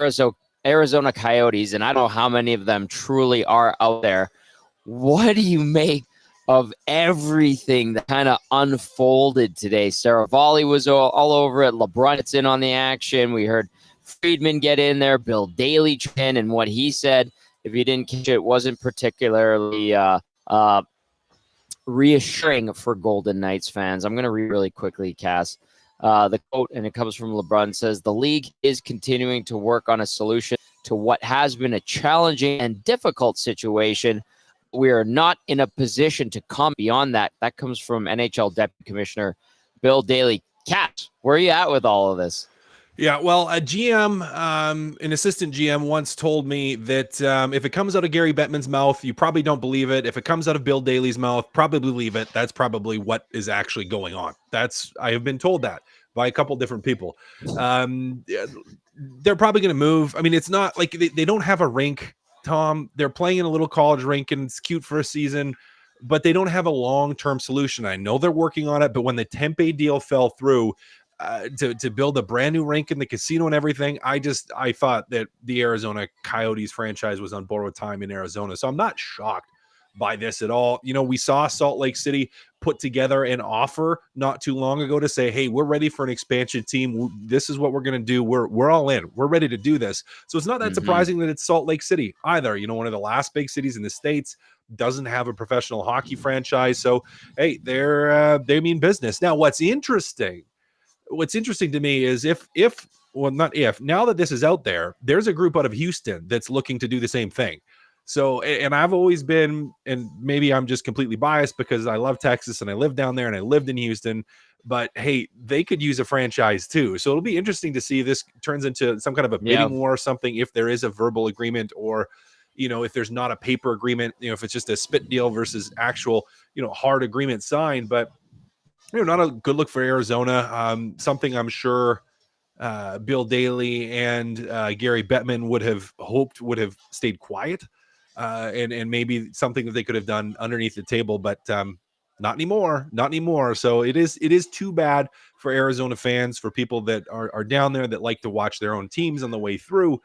Arizona Coyotes, and I don't know how many of them truly are out there, what do you make of everything that kind of unfolded today? Saravalli was all over it. LeBron's in on the action. We heard Friedman get in there. Bill Daly in, and what he said, if you didn't catch it, wasn't particularly reassuring for Golden Knights fans. I'm going to read really quickly, Cass. The quote, and it comes from LeBron, says, "The league is continuing to work on a solution to what has been a challenging and difficult situation. We are not in a position to come beyond that." That comes from NHL Deputy Commissioner Bill Daly. Cass, where are you at with all of this? Yeah, well, a GM, an assistant GM once told me that if it comes out of Gary Bettman's mouth, you probably don't believe it. If it comes out of Bill Daly's mouth, probably believe it. That's probably what is actually going on. I have been told that by a couple different people. They're probably going to move. I mean, it's not like they don't have a rink, Tom. They're playing in a little college rink, and it's cute for a season, but they don't have a long-term solution. I know they're working on it, but when the Tempe deal fell through, to build a brand new rink in the casino and everything, I thought that the Arizona Coyotes franchise was on borrowed time in Arizona. So I'm not shocked by this at all. You know, we saw Salt Lake City put together an offer not too long ago to say, hey, we're ready for an expansion team. This is what we're going to do. We're all in. We're ready to do this. So it's not that surprising that it's Salt Lake City either. You know, one of the last big cities in the States, doesn't have a professional hockey franchise. So, hey, they mean business. Now, what's interesting to me is now that this is out there, there's a group out of Houston that's looking to do the same thing. So, and I've always been, and maybe I'm just completely biased because I love Texas and I live down there and I lived in Houston, but hey, they could use a franchise too. So it'll be interesting to see if this turns into some kind of a bidding war or something, if there is a verbal agreement, or, you know, if there's not a paper agreement, you know, if it's just a spit deal versus actual, you know, hard agreement signed. But you know, not a good look for Arizona. Something I'm sure Bill Daly and Gary Bettman would have hoped would have stayed quiet, and maybe something that they could have done underneath the table, but not anymore. So it is too bad for Arizona fans, for people that are down there that like to watch their own teams on the way through.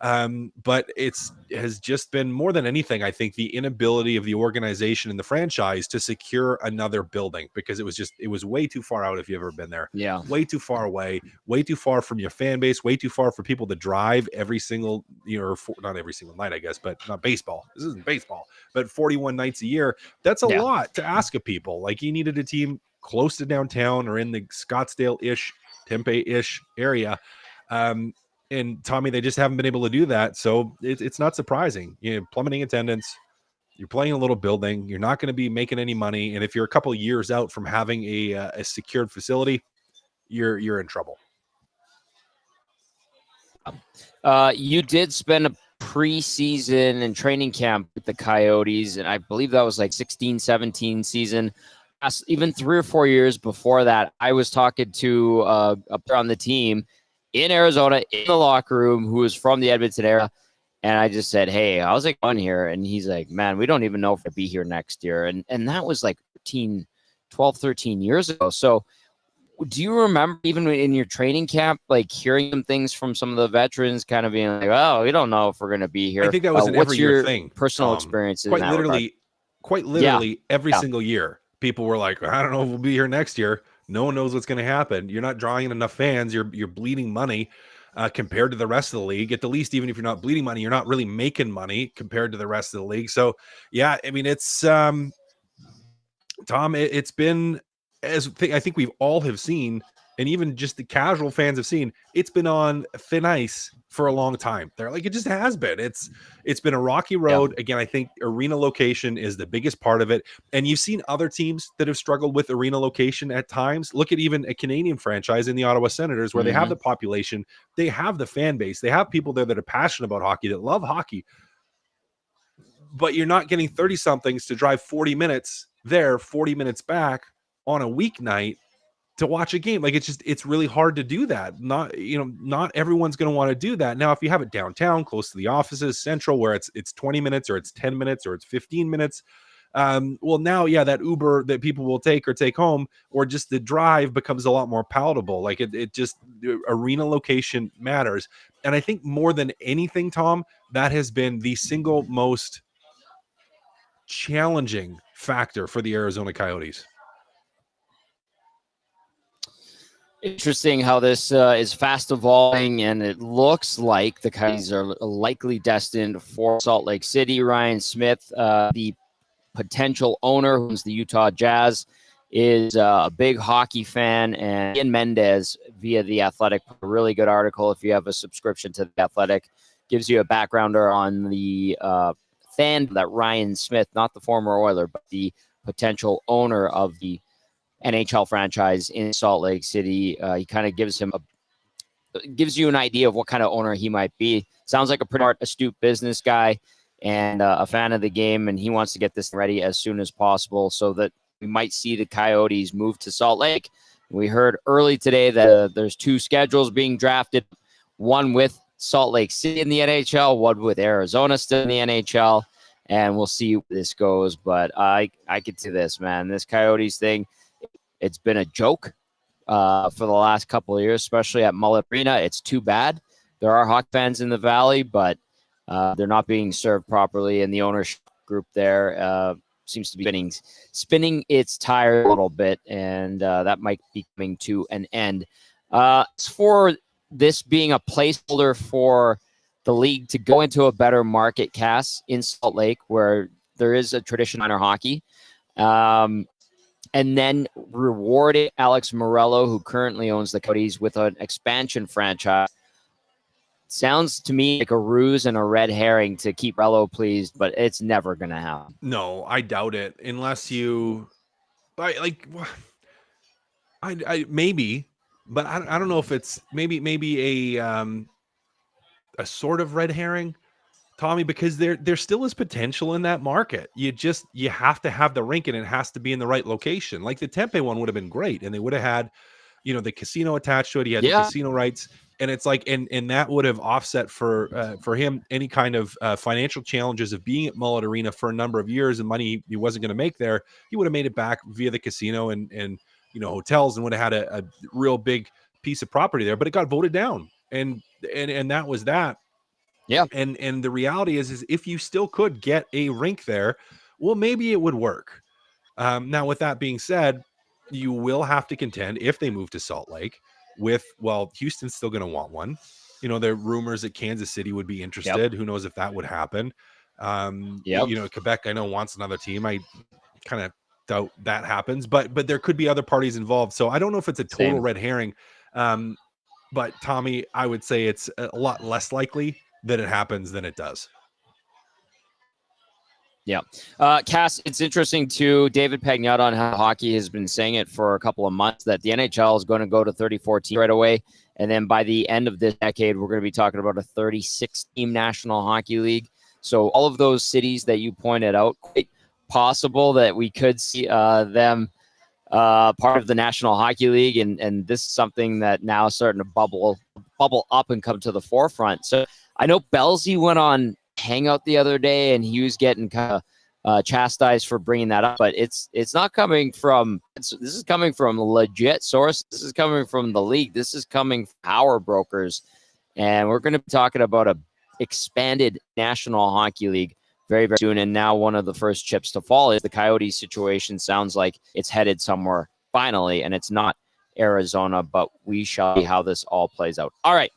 But has just been, more than anything, I think, the inability of the organization and the franchise to secure another building, because it was way too far out if you've ever been there. Yeah. Way too far away, way too far from your fan base, way too far for people to drive every single, you know, not every single night, I guess, but not baseball. This isn't baseball, but 41 nights a year. That's a lot to ask of people. Like, you needed a team close to downtown or in the Scottsdale-ish, Tempe-ish area. And Tommy, they just haven't been able to do that. So it's not surprising. You know, plummeting attendance, you're playing a little building, you're not going to be making any money. And if you're a couple of years out from having a secured facility, you're in trouble. You did spend a preseason and training camp with the Coyotes, and I believe that was like 16-17 season. Even 3 or 4 years before that, I was talking to up there on the team in Arizona, in the locker room, who was from the Edmonton area. And I just said, hey, how's it going here? And he's like, man, we don't even know if we'll be here next year. And that was like 12, 13 years ago. So do you remember, even in your training camp, like hearing some things from some of the veterans kind of being like, oh, we don't know if we're going to be here? I think that was an every year thing. Personal experience? Quite literally every single year. People were like, I don't know if we'll be here next year. No one knows what's going to happen. You're not drawing in enough fans. You're bleeding money compared to the rest of the league. At the least, even if you're not bleeding money, you're not really making money compared to the rest of the league. So, yeah, I mean, it's Tom. It's been, as I think we've all have seen, and even just the casual fans have seen, it's been on thin ice for a long time. They're like, it just has been. It's been a rocky road. Yeah. Again, I think arena location is the biggest part of it. And you've seen other teams that have struggled with arena location at times. Look at even a Canadian franchise in the Ottawa Senators, where they have the population, they have the fan base, they have people there that are passionate about hockey, that love hockey. But you're not getting 30-somethings to drive 40 minutes there, 40 minutes back on a weeknight to watch a game. Like it's really hard to do that. Not everyone's going to want to do that. Now, if you have it downtown, close to the offices, central, where it's 20 minutes or it's 10 minutes or it's 15 minutes. Well, now, yeah, that Uber that people will take or take home, or just the drive becomes a lot more palatable. Like it just, the arena location matters. And I think more than anything, Tom, that has been the single most challenging factor for the Arizona Coyotes. Interesting how this is fast evolving, and it looks like the Coyotes are likely destined for Salt Lake City. Ryan Smith, the potential owner, who's the Utah Jazz, is a big hockey fan, and Ian Mendez via The Athletic, a really good article if you have a subscription to The Athletic, gives you a backgrounder on the fan that Ryan Smith, not the former Oiler, but the potential owner of the NHL franchise in Salt Lake City. He kind of gives you an idea of what kind of owner he might be. Sounds like a pretty astute business guy and a fan of the game, and he wants to get this ready as soon as possible so that we might see the Coyotes move to Salt Lake. We heard early today that there's 2 schedules being drafted, one with Salt Lake City in the NHL, one with Arizona still in the NHL, and we'll see where this goes. But I could see this, man. This Coyotes thing, it's been a joke for the last couple of years, especially at Mullet Arena. It's too bad. There are Hawk fans in the Valley, but they're not being served properly, and the ownership group there seems to be spinning its tire a little bit, and that might be coming to an end. As for this being a placeholder for the league to go into a better market, Cass, in Salt Lake, where there is a tradition in minor hockey, and then rewarded Alex Morello, who currently owns the Coyotes, with an expansion franchise. Sounds to me like a ruse and a red herring to keep Morello pleased, but it's never going to happen. No, I doubt it. Unless you, I maybe, but I don't know if it's maybe a sort of red herring, Tommy, because there still is potential in that market. You have to have the rink, and it has to be in the right location. Like the Tempe one would have been great, and they would have had, the casino attached to it. He had the casino rights, and it's like, and that would have offset for him any kind of financial challenges of being at Mullet Arena for a number of years and money he wasn't going to make there. He would have made it back via the casino and hotels, and would have had a real big piece of property there. But it got voted down, and that was that. Yeah. And the reality is if you still could get a rink there, well, maybe it would work. Now, with that being said, you will have to contend if they move to Salt Lake with, well, Houston's still going to want one. There are rumors that Kansas City would be interested. Yep. Who knows if that would happen? Quebec, I know, wants another team. I kind of doubt that happens, but there could be other parties involved. So I don't know if it's a total red herring. But Tommy, I would say it's a lot less likely that it happens than it does. Yeah. Cass, it's interesting too. David Pagnotta on How Hockey has been saying it for a couple of months that the NHL is going to go to 34 teams right away. And then by the end of this decade, we're going to be talking about a 36-team National Hockey League. So all of those cities that you pointed out, quite possible that we could see them part of the National Hockey League. And this is something that now is starting to bubble up and come to the forefront. So I know Belsey went on Hangout the other day, and he was getting kind of chastised for bringing that up, but it's not coming from this is coming from legit source. This is coming from the league. This is coming from our brokers, and we're going to be talking about a expanded National Hockey League very, very soon. And now one of the first chips to fall is the Coyotes situation. Sounds like it's headed somewhere finally, and it's not Arizona, but we shall see how this all plays out. All right.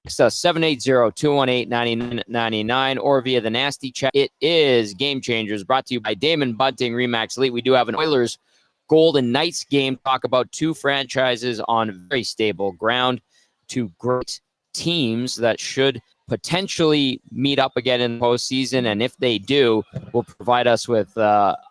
780-218-9999 or via the nasty chat. It is Game Changers, brought to you by Damon Bunting Remax Elite. We do have an Oilers Golden Knights game. Talk about 2 franchises on very stable ground, 2 great teams that should potentially meet up again in the postseason. And if they do, will provide us with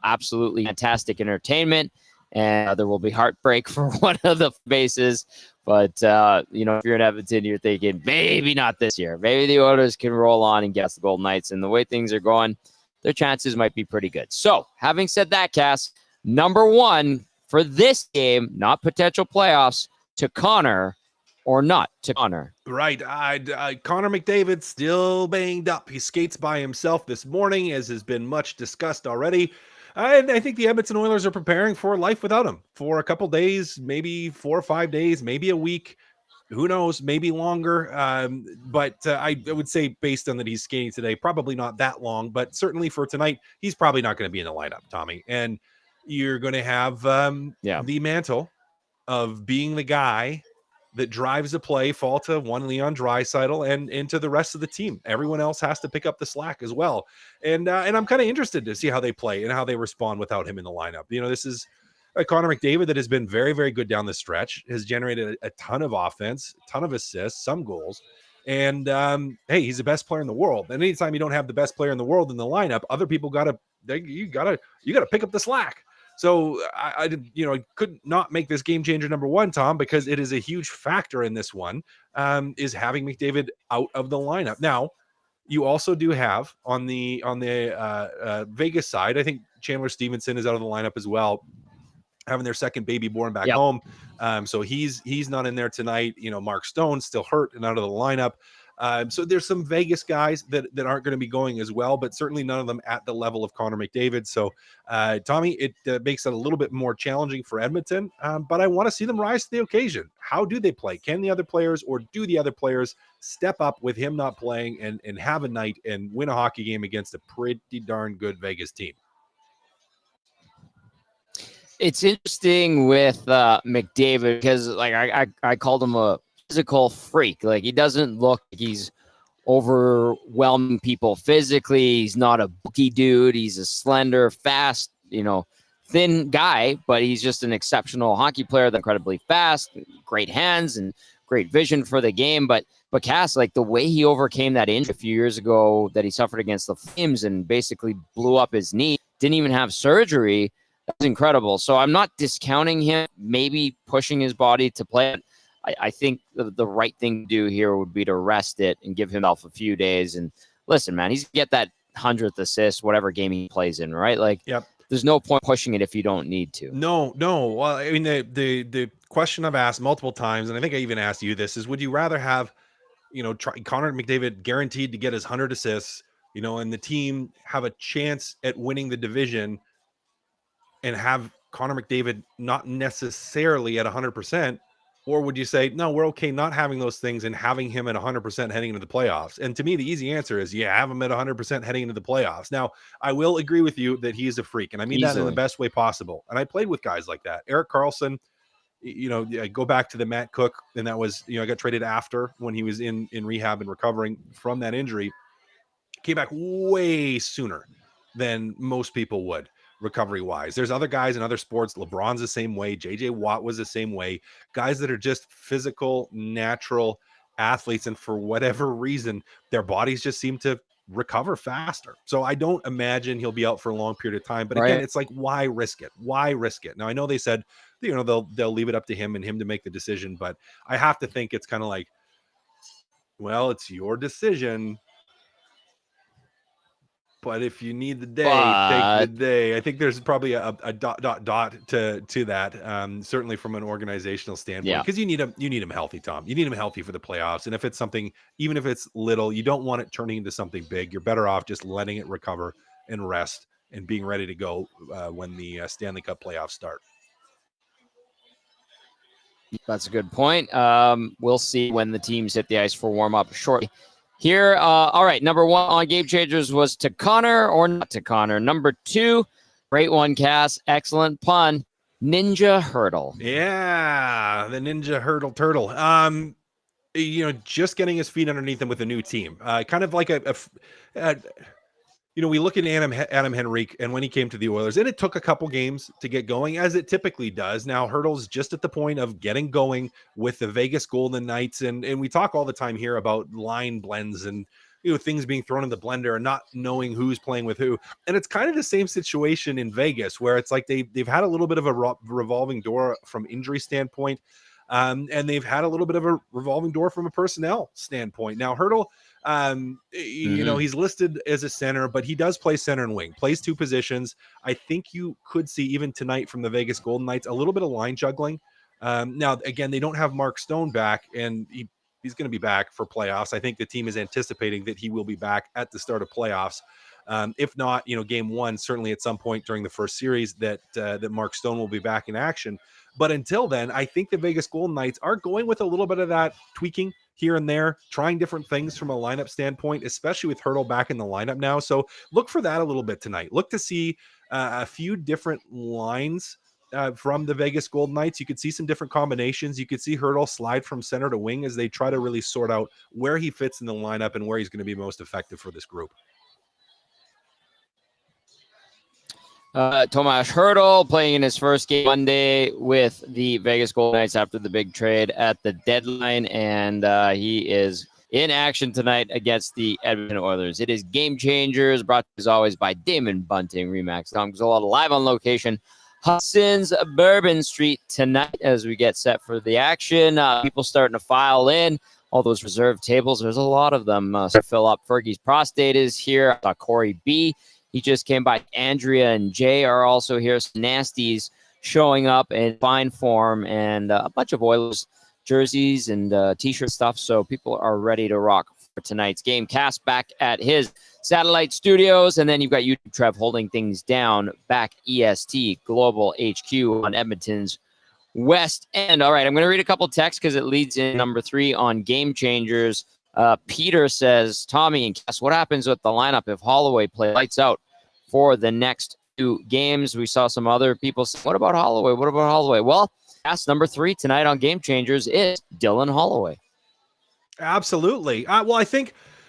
absolutely fantastic entertainment. And there will be heartbreak for one of the bases. But, if you're in Edmonton, you're thinking, maybe not this year. Maybe the Oilers can roll on and guess the Golden Knights. And the way things are going, their chances might be pretty good. So, having said that, Cass, number 1 for this game, not potential playoffs, to Connor or not to Connor? Right. Connor McDavid still banged up. He skates by himself this morning, as has been much discussed already. I think the Edmonton Oilers are preparing for life without him for a couple days, maybe 4 or 5 days, maybe a week. Who knows? Maybe longer. But I would say, based on that he's skating today, probably not that long. But certainly for tonight, he's probably not going to be in the lineup, Tommy. And you're going to have the mantle of being the guy that drives the play fall to one Leon Draisaitl and into the rest of the team. Everyone else has to pick up the slack as well. And I'm kind of interested to see how they play and how they respond without him in the lineup. You know, this is a Connor McDavid that has been very, very good down the stretch, has generated a ton of offense, a ton of assists, some goals. And hey, he's the best player in the world. And anytime you don't have the best player in the world in the lineup, other people you gotta pick up the slack. So I could not make this game changer number one, Tom, because it is a huge factor in this one, is having McDavid out of the lineup. Now, you also do have on the Vegas side, I think Chandler Stevenson is out of the lineup as well, having their second baby born back home. So he's not in there tonight. You know, Mark Stone's still hurt and out of the lineup. So there's some Vegas guys that aren't going to be going as well, but certainly none of them at the level of Connor McDavid. So, Tommy, it makes it a little bit more challenging for Edmonton, but I want to see them rise to the occasion. How do they play? Can the other players, or do the other players step up with him not playing and have a night and win a hockey game against a pretty darn good Vegas team? It's interesting with McDavid because, like, I called him a physical freak. Like, he doesn't look like he's overwhelming people physically. He's not a bulky dude. He's a slender, fast, thin guy, but he's just an exceptional hockey player. That's incredibly fast, great hands, and great vision for the game. But Cass, like, the way he overcame that injury a few years ago that he suffered against the Flames and basically blew up his knee, didn't even have surgery. That's incredible. So I'm not discounting him, maybe pushing his body to play. I think the right thing to do here would be to rest it and give himself a few days. And listen, man, he's get that 100th assist, whatever game he plays in, right? Like, there's no point pushing it if you don't need to. No. Well, I mean, the question I've asked multiple times, and I think I even asked you this, is would you rather have, Connor McDavid guaranteed to get his 100 assists, and the team have a chance at winning the division, and have Connor McDavid not necessarily at 100%, or would you say, no, we're okay not having those things and having him at 100% heading into the playoffs? And to me, the easy answer is, have him at 100% heading into the playoffs. Now, I will agree with you that he is a freak, and I mean that in the best way possible. And I played with guys like that. Erik Karlsson, go back to the Matt Cook, and that was, I got traded after when he was in rehab and recovering from that injury. Came back way sooner than most people would, recovery wise. There's other guys in other sports. LeBron's the same way. JJ Watt was the same way. Guys that are just physical, natural athletes, and for whatever reason, their bodies just seem to recover faster. So I don't imagine he'll be out for a long period of time. But again, it's like, why risk it? Why risk it? Now, I know they said, they'll leave it up to him and him to make the decision, but I have to think it's kind of like, well, it's your decision. But if you need the day, take the day. I think there's probably a dot to that. Certainly from an organizational standpoint, because you need him healthy, Tom. You need him healthy for the playoffs. And if it's something, even if it's little, you don't want it turning into something big. You're better off just letting it recover and rest and being ready to go when the Stanley Cup playoffs start. That's a good point. We'll see when the teams hit the ice for warm up shortly. Here, all right, number one on Game Changers was to Connor or not to Connor. Number two, great one, Cass. Excellent pun. Ninja Hurdle. Yeah, the Ninja Hurdle Turtle. Just getting his feet underneath him with a new team. Kind of like we look at Adam Henrique, and when he came to the Oilers, and it took a couple games to get going, as it typically does. Now, Hurdle's just at the point of getting going with the Vegas Golden Knights, and we talk all the time here about line blends and things being thrown in the blender and not knowing who's playing with who. And it's kind of the same situation in Vegas, where it's like they've had a little bit of a revolving door from injury standpoint. And they've had a little bit of a revolving door from a personnel standpoint. Now, Hurdle, he's listed as a center, but he does play center and wing, plays two positions. I think you could see even tonight from the Vegas Golden Knights a little bit of line juggling. Now, again, they don't have Mark Stone back, and he's going to be back for playoffs. I think the team is anticipating that he will be back at the start of playoffs. If not, game one, certainly at some point during the first series that Mark Stone will be back in action. But until then, I think the Vegas Golden Knights are going with a little bit of that tweaking here and there, trying different things from a lineup standpoint, especially with Hurdle back in the lineup now. So look for that a little bit tonight. Look to see a few different lines from the Vegas Golden Knights. You could see some different combinations. You could see Hurdle slide from center to wing as they try to really sort out where he fits in the lineup and where he's going to be most effective for this group. Tomas Hertl playing in his first game Monday with the Vegas Golden Knights after the big trade at the deadline, and he is in action tonight against the Edmonton Oilers. It is Game Changers, brought to you as always by Damon Bunting, Remax Tom Gazzola, live on location, Hudson's Bourbon Street tonight as we get set for the action. People starting to file in. All those reserved tables, there's a lot of them to fill up. Fergie's Prostate is here. Corey B. He just came by. Andrea and Jay are also here. Some nasties showing up in fine form, and a bunch of Oilers jerseys and T-shirt stuff. So people are ready to rock for tonight's game. Cass back at his satellite studios, and then you've got YouTube Trev holding things down back EST Global HQ on Edmonton's West End. All right, I'm going to read a couple texts because it leads in number 3 on Game Changers. Peter says, Tommy and Cass, what happens with the lineup if Holloway plays lights out for the next 2 games? We saw some other people say, what about Holloway? What about Holloway? Well, Cass, number 3 tonight on Game Changers is Dylan Holloway. Absolutely. Well,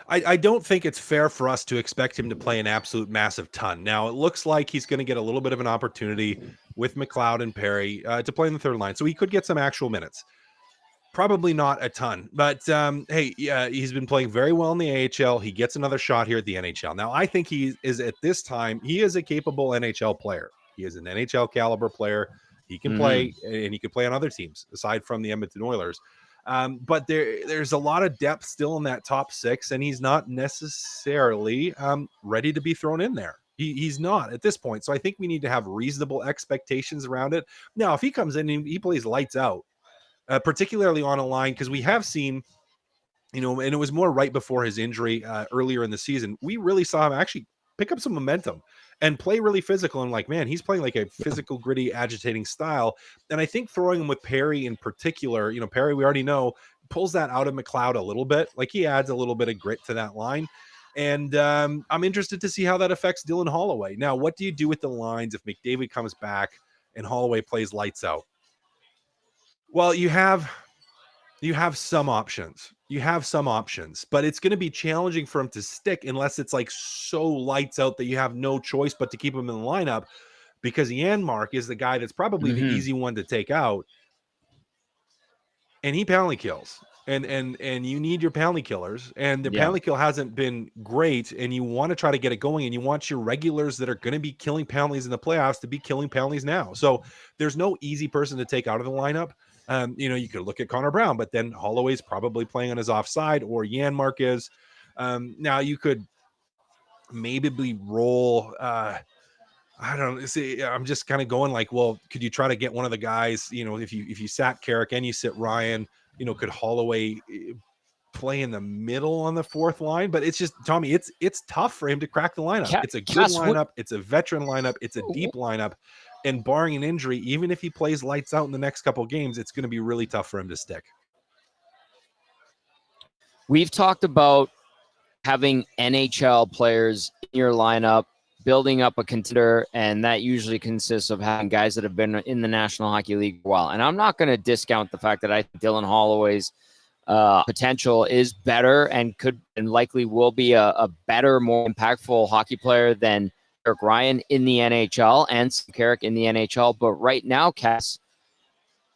I don't think it's fair for us to expect him to play an absolute massive ton. Now, it looks like he's going to get a little bit of an opportunity with McLeod and Perry to play in the third line. So he could get some actual minutes. Probably not a ton, but he's been playing very well in the AHL. He gets another shot here at the NHL. Now, I think he is at this time, he is a capable NHL player. He is an NHL caliber player. He can play, and he can play on other teams aside from the Edmonton Oilers. But there's a lot of depth still in that top 6, and he's not necessarily ready to be thrown in there. He's not at this point. So I think we need to have reasonable expectations around it. Now, if he comes in and he plays lights out, particularly on a line, because we have seen, and it was more right before his injury earlier in the season, we really saw him actually pick up some momentum and play really physical. And like, man, he's playing like a physical, gritty, agitating style. And I think throwing him with Perry in particular, Perry, we already know, pulls that out of McLeod a little bit. Like he adds a little bit of grit to that line. And I'm interested to see how that affects Dylan Holloway. Now, what do you do with the lines if McDavid comes back and Holloway plays lights out? Well, you have some options. But it's going to be challenging for him to stick unless it's like so lights out that you have no choice but to keep him in the lineup, because Janmark is the guy that's probably the easy one to take out, and he penalty kills. And you need your penalty killers, and the penalty kill hasn't been great, and you want to try to get it going, and you want your regulars that are going to be killing penalties in the playoffs to be killing penalties now. So there's no easy person to take out of the lineup. You could look at Connor Brown, but then Holloway's probably playing on his offside, or Janmark is. Now you could maybe roll. I don't know. See, I'm just kind of going like, well, could you try to get one of the guys? If you sat Carrick and you sit Ryan, could Holloway play in the middle on the 4th line? But it's just, Tommy, it's tough for him to crack the lineup. It's a good lineup. It's a veteran lineup. It's a deep lineup. And barring an injury, even if he plays lights out in the next couple of games, it's going to be really tough for him to stick. We've talked about having NHL players in your lineup, building up a contender, and that usually consists of having guys that have been in the National Hockey League for a while. And I'm not going to discount the fact that I think Dylan Holloway's potential is better and could and likely will be a better, more impactful hockey player than Eric Ryan in the NHL and Carrick in the NHL. But right now, Cass,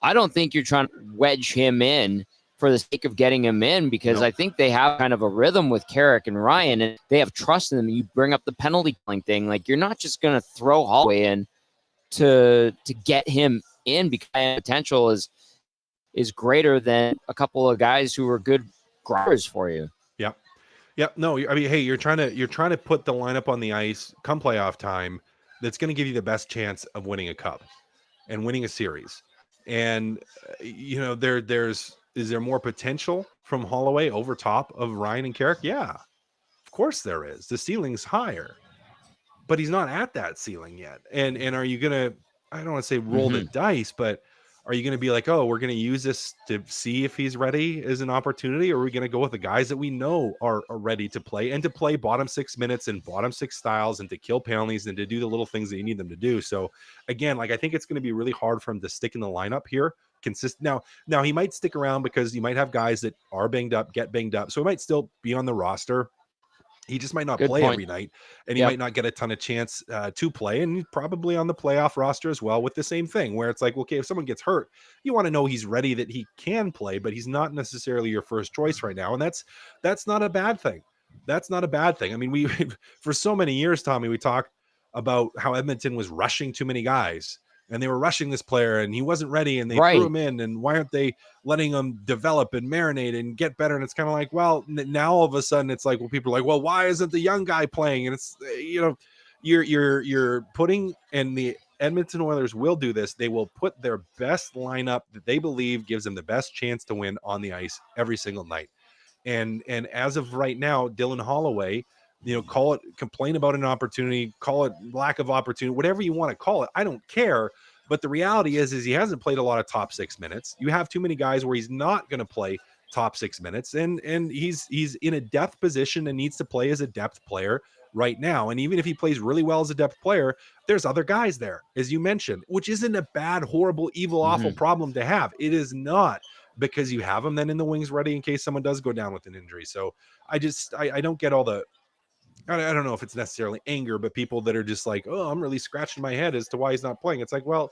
I don't think you're trying to wedge him in for the sake of getting him in, because I think they have kind of a rhythm with Carrick and Ryan, and they have trust in them. You bring up the penalty killing thing. Like, you're not just going to throw Holloway in to get him in, because potential is is greater than a couple of guys who are good grinders for you. Yep. Yep. No, I mean, hey, you're trying to put the lineup on the ice come playoff time that's going to give you the best chance of winning a cup and winning a series. And is there more potential from Holloway over top of Ryan and Carrick? Yeah, of course there is. The ceiling's higher, but he's not at that ceiling yet. And are you gonna, I don't want to say roll the dice, but are you going to be like, oh, we're going to use this to see if he's ready as an opportunity? Or are we going to go with the guys that we know are ready to play and to play bottom 6 minutes and bottom 6 styles and to kill penalties and to do the little things that you need them to do? So again, like, I think it's going to be really hard for him to stick in the lineup here. Now he might stick around because you might have guys that are banged up, get banged up. So he might still be on the roster. He just might not play every night, and he might not get a ton of chance to play. And he's probably on the playoff roster as well with the same thing, where it's like, okay, if someone gets hurt, you want to know he's ready, that he can play, but he's not necessarily your first choice right now. And that's not a bad thing. That's not a bad thing. I mean, we for so many years, Tommy, we talked about how Edmonton was rushing too many guys. And they were rushing this player and he wasn't ready and they threw him in, and why aren't they letting him develop and marinate and get better? And it's kind of like, well, now all of a sudden it's like, well, people are like, well, why isn't the young guy playing? And it's, you're putting, and the Edmonton Oilers will do this. They will put their best lineup that they believe gives them the best chance to win on the ice every single night. And as of right now, Dylan Holloway, call it, complain about an opportunity, call it lack of opportunity, whatever you want to call it. I don't care. But the reality is he hasn't played a lot of top 6 minutes. You have too many guys where he's not going to play top 6 minutes. And he's in a depth position and needs to play as a depth player right now. And even if he plays really well as a depth player, there's other guys there, as you mentioned, which isn't a bad, horrible, evil, awful problem to have. It is not, because you have them then in the wings ready in case someone does go down with an injury. So I don't get all the, I don't know if it's necessarily anger, but people that are just like, oh, I'm really scratching my head as to why he's not playing. It's like, well,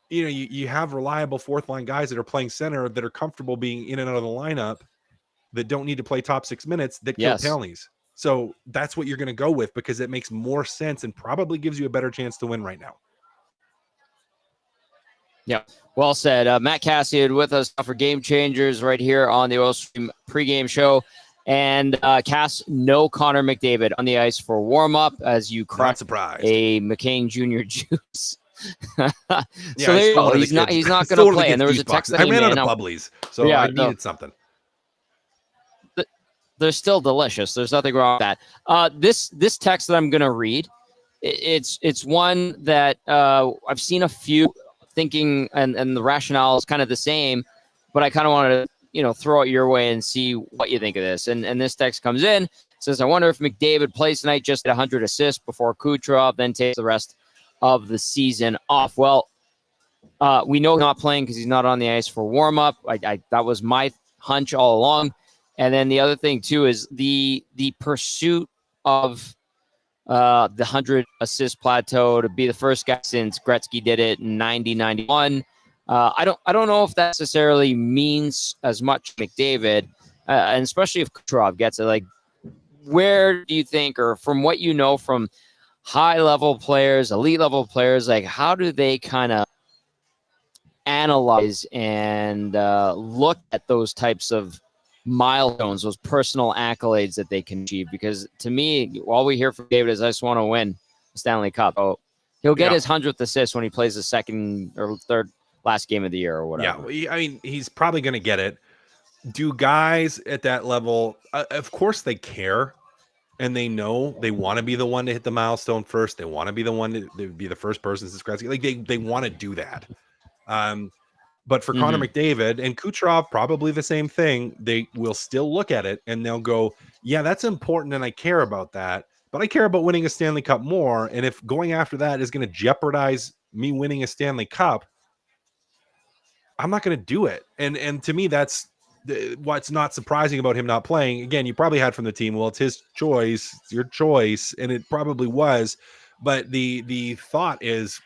you have reliable fourth line guys that are playing center that are comfortable being in and out of the lineup that don't need to play top 6 minutes that kill penalties. So that's what you're going to go with, because it makes more sense and probably gives you a better chance to win right now. Yeah, well said. Matt Kassian with us for Game Changers right here on the Oil Stream pregame show. And Cass, no Connor McDavid on the ice for warm-up as you crack a McCain Jr. juice. So there you go. He's not going to play. And there was a text that I ran out of Bubblies, so I needed something. They're still delicious. There's nothing wrong with that. This text that I'm going to read, it's one that I've seen a few thinking, and the rationale is kind of the same, but I kind of wanted to throw it your way and see what you think of this. And this text comes in, says, I wonder if McDavid plays tonight just at 100 assists before Kucherov, then takes the rest of the season off. Well, we know he's not playing because he's not on the ice for warm-up. That was my hunch all along. And then the other thing, too, is the pursuit of the 100 assist plateau to be the first guy since Gretzky did it in 90-91. I don't know if that necessarily means as much McDavid, and especially if Kucherov gets it. Like, where do you think, or from what you know from high-level players, elite-level players, like, how do they kind of analyze and look at those types of milestones, those personal accolades that they can achieve? Because to me, all we hear from David is, I just want to win the Stanley Cup. Oh, he'll get his 100th assist when he plays the second or third last game of the year or whatever. Yeah, I mean, he's probably going to get it. Do guys at that level, of course they care, and they know they want to be the one to hit the milestone first. They want to be the one to be the first person to scratch. Like they want to do that. But for Connor McDavid and Kucherov, probably the same thing. They will still look at it and they'll go, yeah, that's important, and I care about that. But I care about winning a Stanley Cup more. And if going after that is going to jeopardize me winning a Stanley Cup, I'm not going to do it. And to me, that's what's not surprising about him not playing. Again, you probably had from the team, well, it's his choice, it's your choice, and it probably was. But the thought is,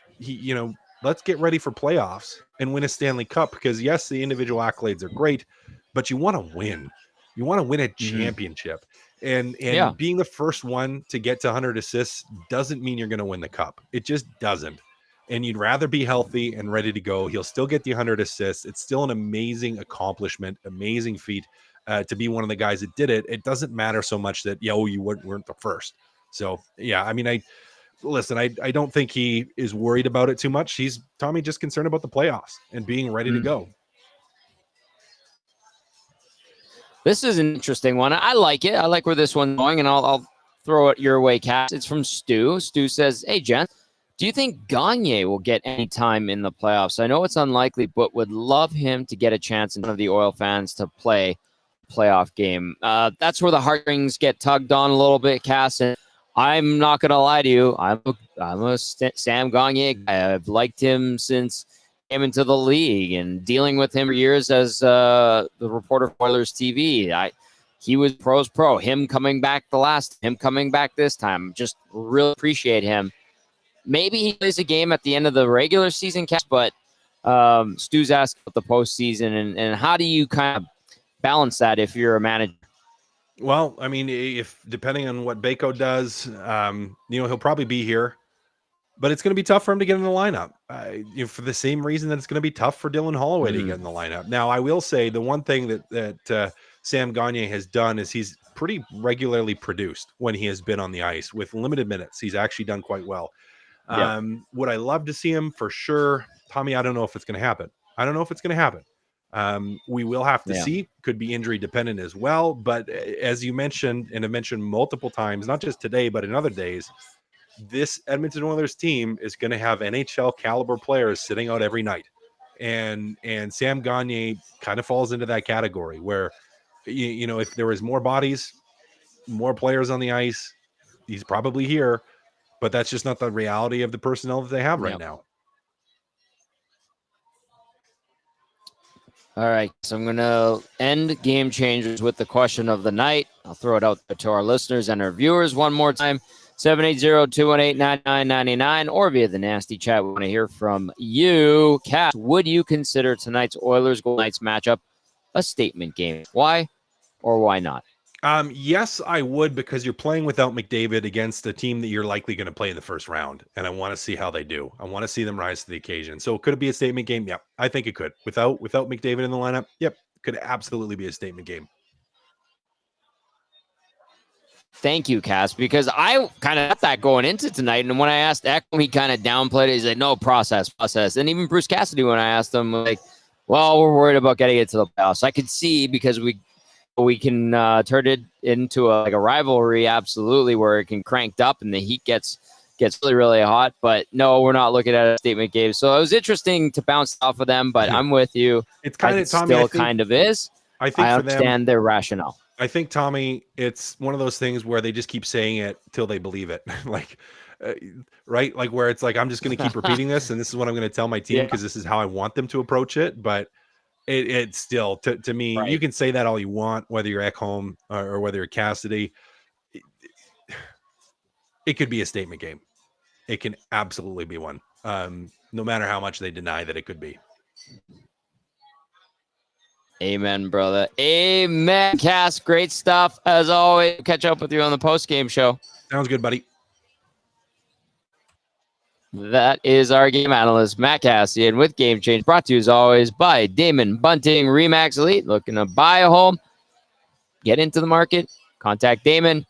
let's get ready for playoffs and win a Stanley Cup, because yes, the individual accolades are great, but you want to win. You want to win a championship. And being the first one to get to 100 assists doesn't mean you're going to win the cup. It just doesn't. and you'd rather be healthy and ready to go. He'll still get the 100 assists. It's still an amazing accomplishment, amazing feat to be one of the guys that did it. It doesn't matter so much that, you weren't the first. So, yeah, I mean, I don't think he is worried about it too much. He's, Tommy, just concerned about the playoffs and being ready to go. This is an interesting one. I like it. I like where this one's going, and I'll throw it your way, Cass. It's from Stu. Stu says, hey, Jen, do you think Gagne will get any time in the playoffs? I know it's unlikely, but would love him to get a chance in front of the Oil fans to play a playoff game. That's where the heartstrings get tugged on a little bit, Cass. And I'm not going to lie to you. I'm a Sam Gagne guy. I've liked him since he came into the league and dealing with him for years as the reporter for Oilers TV. He was pro's pro. Him coming back him coming back this time. Just really appreciate him. Maybe he plays a game at the end of the regular season, Cass, but Stu's asked about the postseason, and how do you kind of balance that if you're a manager? Well, I mean, if depending on what Bako does, he'll probably be here, but it's going to be tough for him to get in the lineup for the same reason that it's going to be tough for Dylan Holloway to get in the lineup. Now, I will say the one thing that Sam Gagne has done is he's pretty regularly produced when he has been on the ice with limited minutes. He's actually done quite well. Would I love to see him? For sure. Tommy, I don't know if it's going to happen. We will have to see. Could be injury dependent as well. But as you mentioned, and have mentioned multiple times, not just today, but in other days, this Edmonton Oilers team is going to have NHL caliber players sitting out every night. And Sam Gagne kind of falls into that category where, if there was more bodies, more players on the ice, he's probably here. But that's just not the reality of the personnel that they have right now. All right, so I'm going to end Game Changers with the question of the night. I'll throw it out to our listeners and our viewers one more time. 780-218-9999 or via the nasty chat. We want to hear from you. Cass, would you consider tonight's Oilers-Golden Knights matchup a statement game? Why or why not? Yes, I would, because you're playing without McDavid against a team that you're likely going to play in the first round, and I want to see how they do. I want to see them rise to the occasion. So could it be a statement game? Yep, I think it could. Without McDavid in the lineup, yep, could absolutely be a statement game. Thank you, Cass, because I kind of had that going into tonight, and when I asked Ekholm, he kind of downplayed it. He said, no, process. And even Bruce Cassidy, when I asked him, like, well, we're worried about getting it to the playoffs. I could see, because we can turn it into a rivalry, absolutely, where it can cranked up and the heat gets really, really hot. But no, we're not looking at a statement game. So it was interesting to bounce off of them, but I'm with you. It's kind of, Tommy, still kind of is. I understand their rationale. I think, Tommy, it's one of those things where they just keep saying it till they believe it. Right? Like where it's like, I'm just going to keep repeating this, and this is what I'm going to tell my team because this is how I want them to approach it. But it's still, to me, right. You can say that all you want, whether you're Ekholm or whether you're Cassidy. It could be a statement game. It can absolutely be one, no matter how much they deny that it could be. Amen, brother. Amen, Cass. Great stuff. As always, catch up with you on the post-game show. Sounds good, buddy. That is our game analyst, Matt Kassian, with Game Change, brought to you as always by Damon Bunting Remax Elite. Looking to buy a home, get into the market, contact Damon.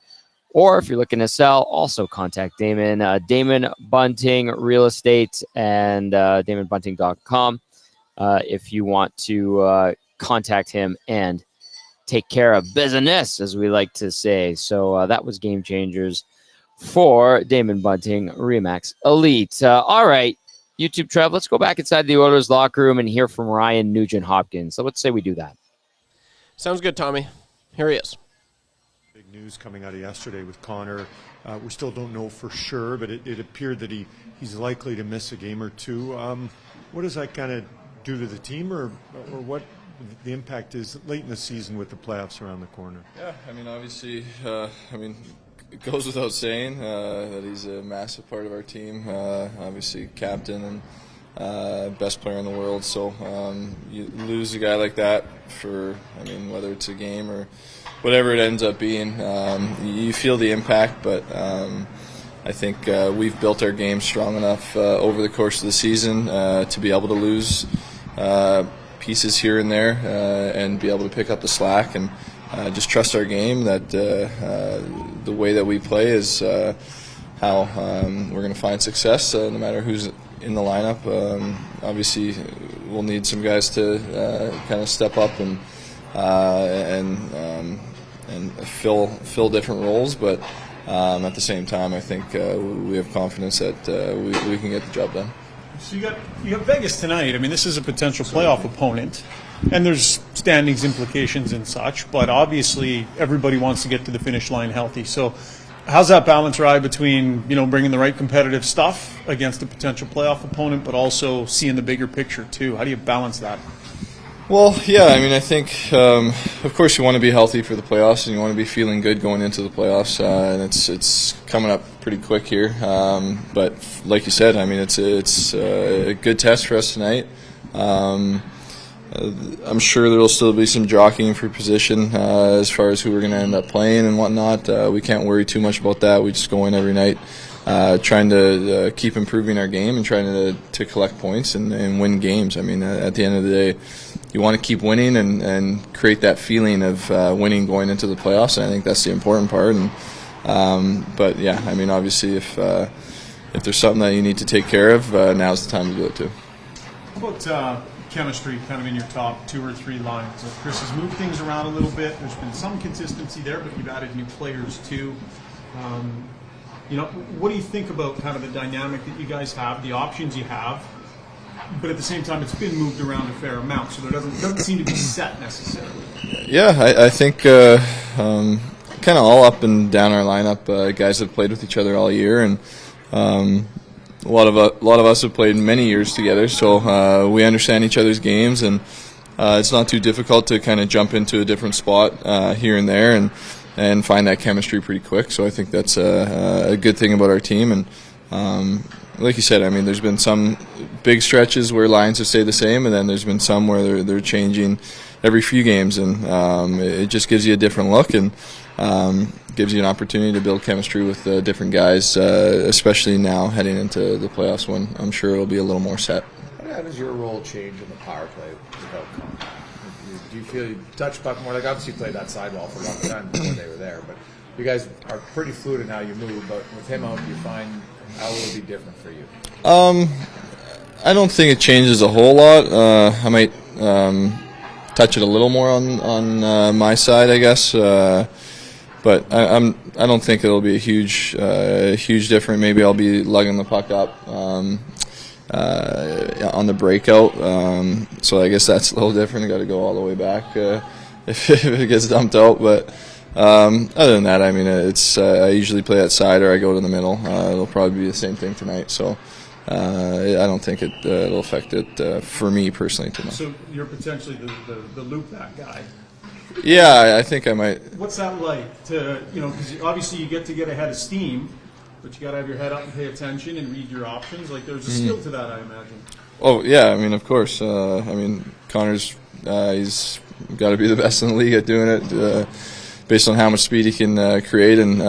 Or if you're looking to sell, also contact Damon. Damon Bunting Real Estate and DamonBunting.com if you want to contact him and take care of business, as we like to say. So that was Game Changers for Damon Bunting Remax Elite. All right, YouTube Trev, let's go back inside the Oilers locker room and hear from Ryan Nugent-Hopkins. So let's say we do that. Sounds good, Tommy. Here he is. Big news coming out of yesterday with Connor. We still don't know for sure, but it appeared that he's likely to miss a game or two. What does that kind of do to the team, or what the impact is late in the season with the playoffs around the corner? Yeah, I mean, obviously, it goes without saying that he's a massive part of our team. Obviously, captain and best player in the world. So you lose a guy like that for, whether it's a game or whatever it ends up being, you feel the impact. But I think we've built our game strong enough over the course of the season to be able to lose pieces here and there and be able to pick up the slack and just trust our game that the way that we play is how we're going to find success no matter who's in the lineup. Obviously, we'll need some guys to kind of step up and fill different roles, but at the same time, I think we have confidence that we can get the job done. So you got Vegas tonight. I mean, this is a potential playoff opponent, and there's standings implications and such. But obviously, everybody wants to get to the finish line healthy. So, how's that balance ride between bringing the right competitive stuff against a potential playoff opponent, but also seeing the bigger picture too? How do you balance that? Well, yeah, I mean, I think, of course, you want to be healthy for the playoffs, and you want to be feeling good going into the playoffs, and it's coming up pretty quick here. But like you said, I mean, it's a good test for us tonight. I'm sure there will still be some jockeying for position as far as who we're going to end up playing and whatnot. We can't worry too much about that. We just go in every night trying to keep improving our game and trying to collect points and win games. I mean, at the end of the day, you want to keep winning and create that feeling of winning going into the playoffs. And I think that's the important part. But yeah, I mean, obviously, if there's something that you need to take care of, now's the time to do it too. How about chemistry, kind of in your top 2 or 3 lines? So Chris has moved things around a little bit. There's been some consistency there, but you've added new players too. What do you think about kind of the dynamic that you guys have, the options you have? But at the same time, it's been moved around a fair amount, so there doesn't seem to be set necessarily. Yeah, I think kind of all up and down our lineup, guys have played with each other all year, and a lot of us have played many years together, so we understand each other's games, and it's not too difficult to kind of jump into a different spot here and there and find that chemistry pretty quick. So I think that's a good thing about our team. And like you said, I mean, there's been some big stretches where lines have stayed the same, and then there's been some where they're changing every few games, and it just gives you a different look and gives you an opportunity to build chemistry with different guys, especially now heading into the playoffs when I'm sure it'll be a little more set. How does your role change in the power play without Connor? Do you feel you touch puck more? Like, obviously you played that sidewall for a long time before they were there, but you guys are pretty fluid in how you move, but with him out, you find how will it be different for you? I don't think it changes a whole lot. I might touch it a little more on my side, I guess. But I don't think it'll be a huge difference. Maybe I'll be lugging the puck up on the breakout. So I guess that's a little different. I got to go all the way back if it gets dumped out. But other than that, I mean, it's I usually play outside or I go to the middle. It'll probably be the same thing tonight. So I don't think it'll affect it for me personally too much. So you're potentially the loop back guy. Yeah, I think I might. What's that like to, because obviously you get ahead of steam, but you got to have your head up and pay attention and read your options. Like, there's a skill to that, I imagine. Oh, yeah, I mean, of course. I mean, Connor's, he's got to be the best in the league at doing it based on how much speed he can create and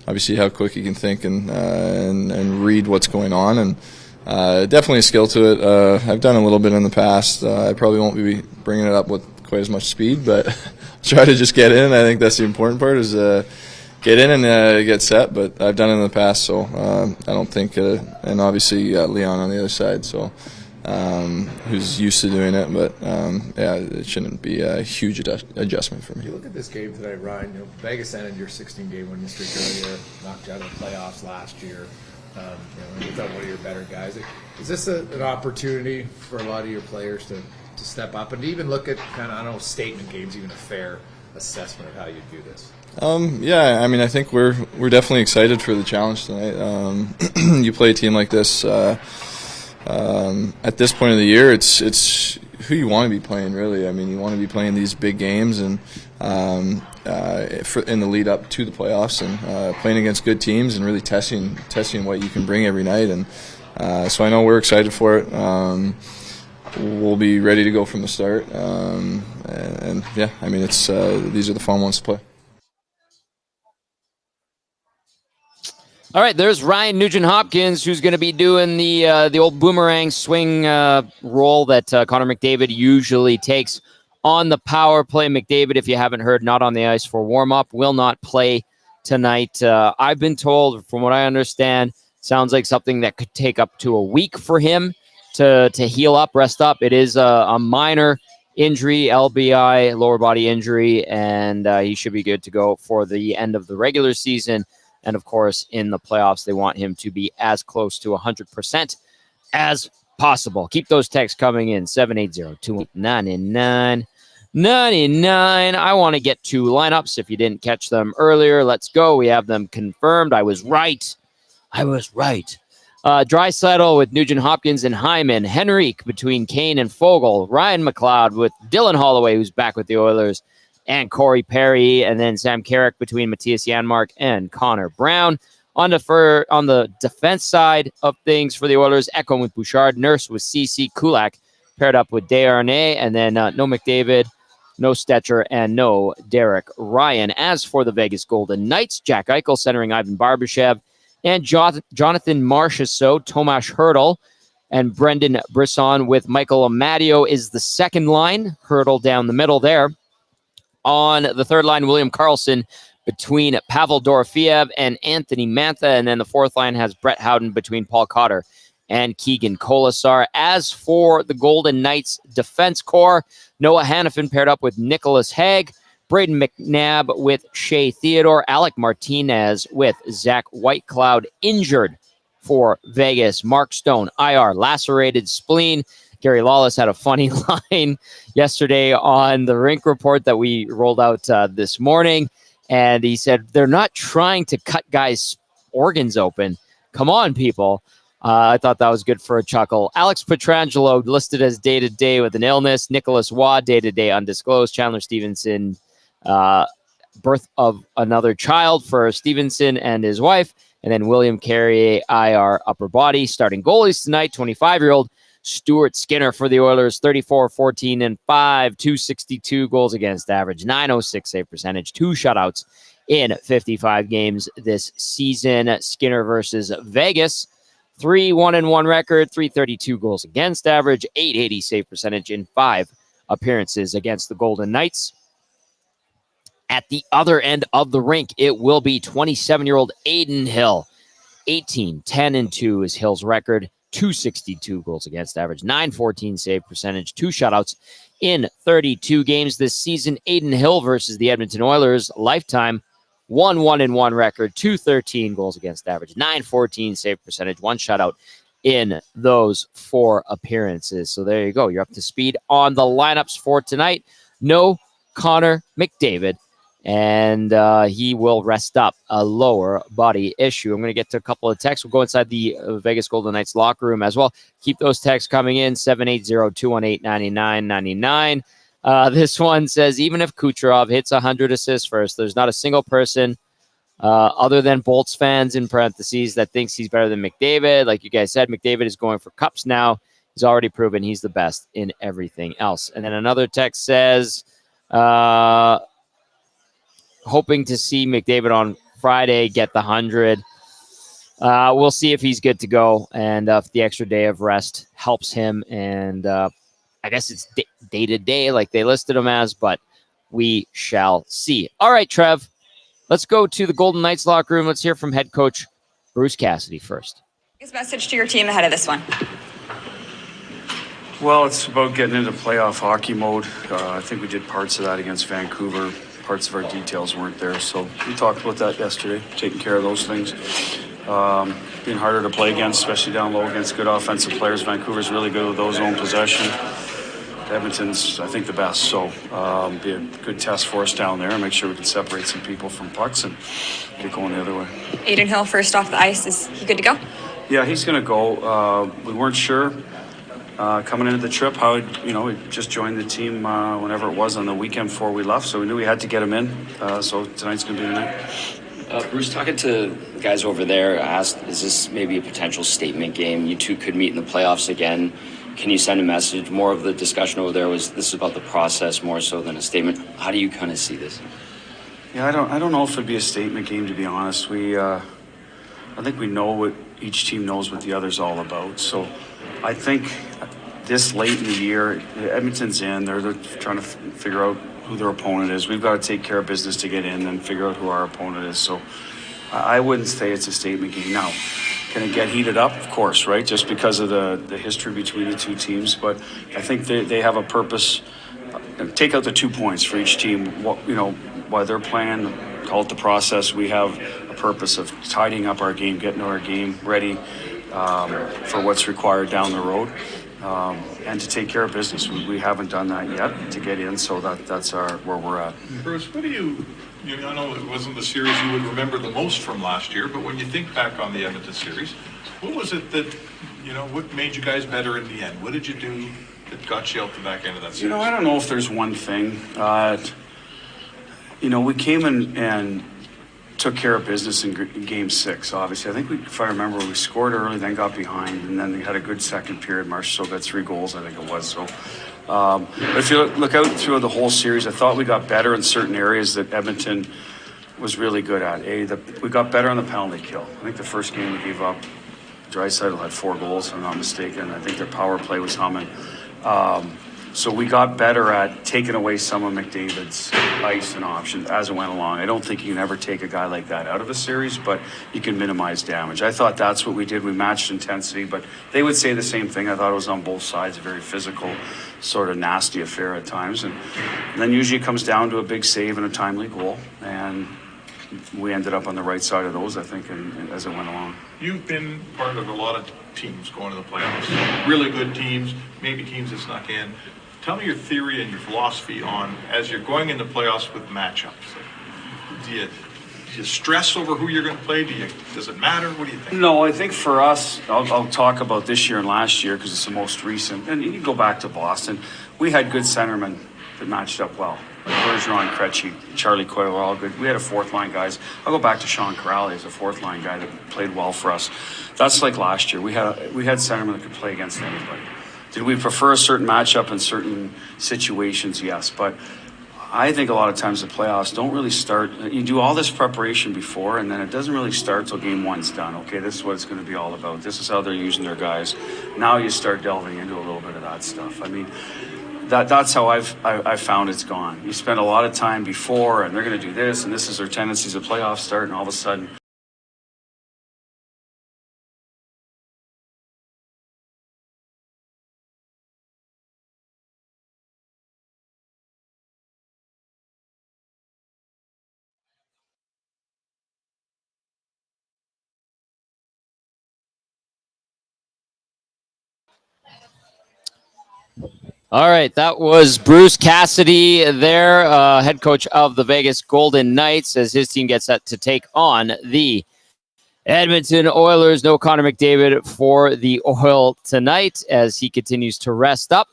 obviously how quick he can think and read what's going on. And definitely a skill to it. I've done a little bit in the past. I probably won't be bringing it up with quite as much speed, but try to just get in. I think that's the important part is get in and get set, but I've done it in the past, so I don't think, and obviously you got Leon on the other side, so who's used to doing it, but yeah, it shouldn't be a huge adjustment for me. You look at this game tonight, Ryan, Vegas ended your 16-game winning streak earlier, knocked you out of the playoffs last year. You got one of your better guys. Is this an opportunity for a lot of your players to step up and to even look at kind of, I don't know, statement games, even a fair assessment of how you do this? Yeah, I mean, I think we're definitely excited for the challenge tonight. You play a team like this at this point of the year. It's who you want to be playing, really. I mean, you want to be playing these big games and in the lead up to the playoffs and playing against good teams and really testing what you can bring every night. And so I know we're excited for it. We'll be ready to go from the start. And yeah, I mean, it's these are the fun ones to play. All right, there's Ryan Nugent-Hopkins, who's going to be doing the old boomerang swing role that Connor McDavid usually takes on the power play. McDavid, if you haven't heard, not on the ice for warm-up, will not play tonight. I've been told, from what I understand, sounds like something that could take up to a week for him to heal up, rest up. It is a minor injury, LBI, lower body injury, and he should be good to go for the end of the regular season. And, of course, in the playoffs, they want him to be as close to 100% as possible. Keep those texts coming in, 780-289-99. I want to get to lineups. If you didn't catch them earlier, let's go. We have them confirmed. I was right. Draisaitl with Nugent-Hopkins and Hyman. Henrique between Kane and Fogle. Ryan McLeod with Dylan Holloway, who's back with the Oilers, and Corey Perry, and then Sam Carrick between Matthias Janmark and Connor Brown. On the defense side of things for the Oilers, Ekholm with Bouchard, Nurse with CC, Kulak paired up with Desharnais, and then no McDavid, no Stetcher, and no Derek Ryan. As for the Vegas Golden Knights, Jack Eichel centering Ivan Barbashev, and Jonathan Marchessault, Tomas Hertl, and Brendan Brisson with Michael Amadio is the second line. Hertl down the middle there. On the third line, William Karlsson between Pavel Dorofeev and Anthony Mantha. And then the fourth line has Brett Howden between Paul Cotter and Keegan Colasar. As for the Golden Knights defense core, Noah Hannafin paired up with Nicholas Hague, Braden McNabb with Shea Theodore, Alec Martinez with Zach Whitecloud injured for Vegas, Mark Stone, IR, lacerated spleen. Gary Lawless had a funny line yesterday on the Rink Report that we rolled out this morning. And he said, they're not trying to cut guys' organs open. Come on, people. I thought that was good for a chuckle. Alex Pietrangelo listed as day-to-day with an illness. Nicholas Waugh, day-to-day undisclosed. Chandler Stevenson, birth of another child for Stevenson and his wife. And then William Carrier, IR, upper body. Starting goalies tonight, 25-year-old Stuart Skinner for the Oilers, 34, 14, and 5, 262 goals against average, 906 save percentage, 2 shutouts in 55 games this season. Skinner versus Vegas, 3-1-1 record, 332 goals against average, 880 save percentage in 5 appearances against the Golden Knights. At the other end of the rink, it will be 27-year-old Aiden Hill. 18, 10, and 2 is Hill's record. 262 goals against average, 914 save percentage, 2 shutouts in 32 games this season. Aiden Hill versus the Edmonton Oilers, lifetime 1-1-1 record, 213 goals against average, 914 save percentage, 1 shutout in those 4 appearances. So there you go. You're up to speed on the lineups for tonight. No Connor McDavid, and he will rest up a lower body issue. I'm going to get to a couple of texts. We'll go inside the Vegas Golden Knights locker room as well. Keep those texts coming in, 780-218-9999. This one says, even if Kucherov hits 100 assists first, there's not a single person other than Bolts fans in parentheses that thinks he's better than McDavid. Like you guys said, McDavid is going for cups now. He's already proven he's the best in everything else. And then another text says, hoping to see McDavid on Friday get the 100. We'll see if he's good to go and if the extra day of rest helps him. And I guess it's day-to-day like they listed him as, but we shall see. All right, Trev, let's go to the Golden Knights locker room. Let's hear from head coach Bruce Cassidy first. His message to your team ahead of this one. Well, it's about getting into playoff hockey mode. I think we did parts of that against Vancouver. Parts of our details weren't there, so we talked about that yesterday, taking care of those things. Being harder to play against, especially down low against good offensive players. Vancouver's really good with those own possession. Edmonton's, I think, the best, so be a good test for us down there and make sure we can separate some people from pucks and get going the other way. Aiden Hill, first off the ice, is he good to go? Yeah, he's going to go. We weren't sure coming into the trip how he just joined the team whenever it was on the weekend before we left, so we knew we had to get him in. So tonight's going to be the night. Bruce, talking to the guys over there, asked, is this maybe a potential statement game? You two could meet in the playoffs again. Can you send a message? More of the discussion over there was this is about the process more so than a statement. How do you kind of see this? Yeah, I don't know if it'd be a statement game, to be honest. We I think we know what each team knows what the other's all about. So I think this late in the year, Edmonton's in. They're trying to figure out who their opponent is. We've got to take care of business to get in and figure out who our opponent is. So I wouldn't say it's a statement game. Now, can it get heated up? Of course, right? Just because of the history between the two teams. But I think they have a purpose. Take out the 2 points for each team. While they're playing, call it the process. We have a purpose of tidying up our game, getting our game ready for what's required down the road. And to take care of business. We haven't done that yet to get in, so that's where we're at. Bruce, what do you I know it wasn't the series you would remember the most from last year, but when you think back on the Edmonton series, what was it that, what made you guys better in the end? What did you do that got you out the back end of that series? I don't know if there's one thing. We came in and took care of business in Game 6, obviously. I think, if I remember, we scored early, then got behind, and then they had a good second period. Marchessault got 3 goals, I think it was. So, but if you look out through the whole series, I thought we got better in certain areas that Edmonton was really good at. We got better on the penalty kill. I think the first game we gave up, Draisaitl had 4 goals, if I'm not mistaken. I think their power play was humming. So we got better at taking away some of McDavid's ice and options as it went along. I don't think you can ever take a guy like that out of a series, but you can minimize damage. I thought that's what we did. We matched intensity, but they would say the same thing. I thought it was on both sides, a very physical, sort of nasty affair at times. And then usually it comes down to a big save and a timely goal. And we ended up on the right side of those, I think, as it went along. You've been part of a lot of teams going to the playoffs, really good teams, maybe teams that snuck in. Tell me your theory and your philosophy on, as you're going into playoffs with matchups, do you stress over who you're going to play? Does it matter? What do you think? No, I think for us, I'll talk about this year and last year because it's the most recent. And you go back to Boston, we had good centermen that matched up well. Like Bergeron, Krejci, Charlie Coyle were all good. We had a fourth-line guys. I'll go back to Sean Corrali as a fourth-line guy that played well for us. That's like last year. We had centermen that could play against anybody. Did we prefer a certain matchup in certain situations? Yes. But I think a lot of times the playoffs don't really start. You do all this preparation before, and then it doesn't really start till game 1's done. Okay, this is what it's going to be all about. This is how they're using their guys. Now you start delving into a little bit of that stuff. I mean, that's how I've found it's gone. You spend a lot of time before, and they're going to do this, and this is their tendencies of playoffs start, and all of a sudden. All right, that was Bruce Cassidy there, head coach of the Vegas Golden Knights, as his team gets set to take on the Edmonton Oilers. No Connor McDavid for the Oil tonight as he continues to rest up.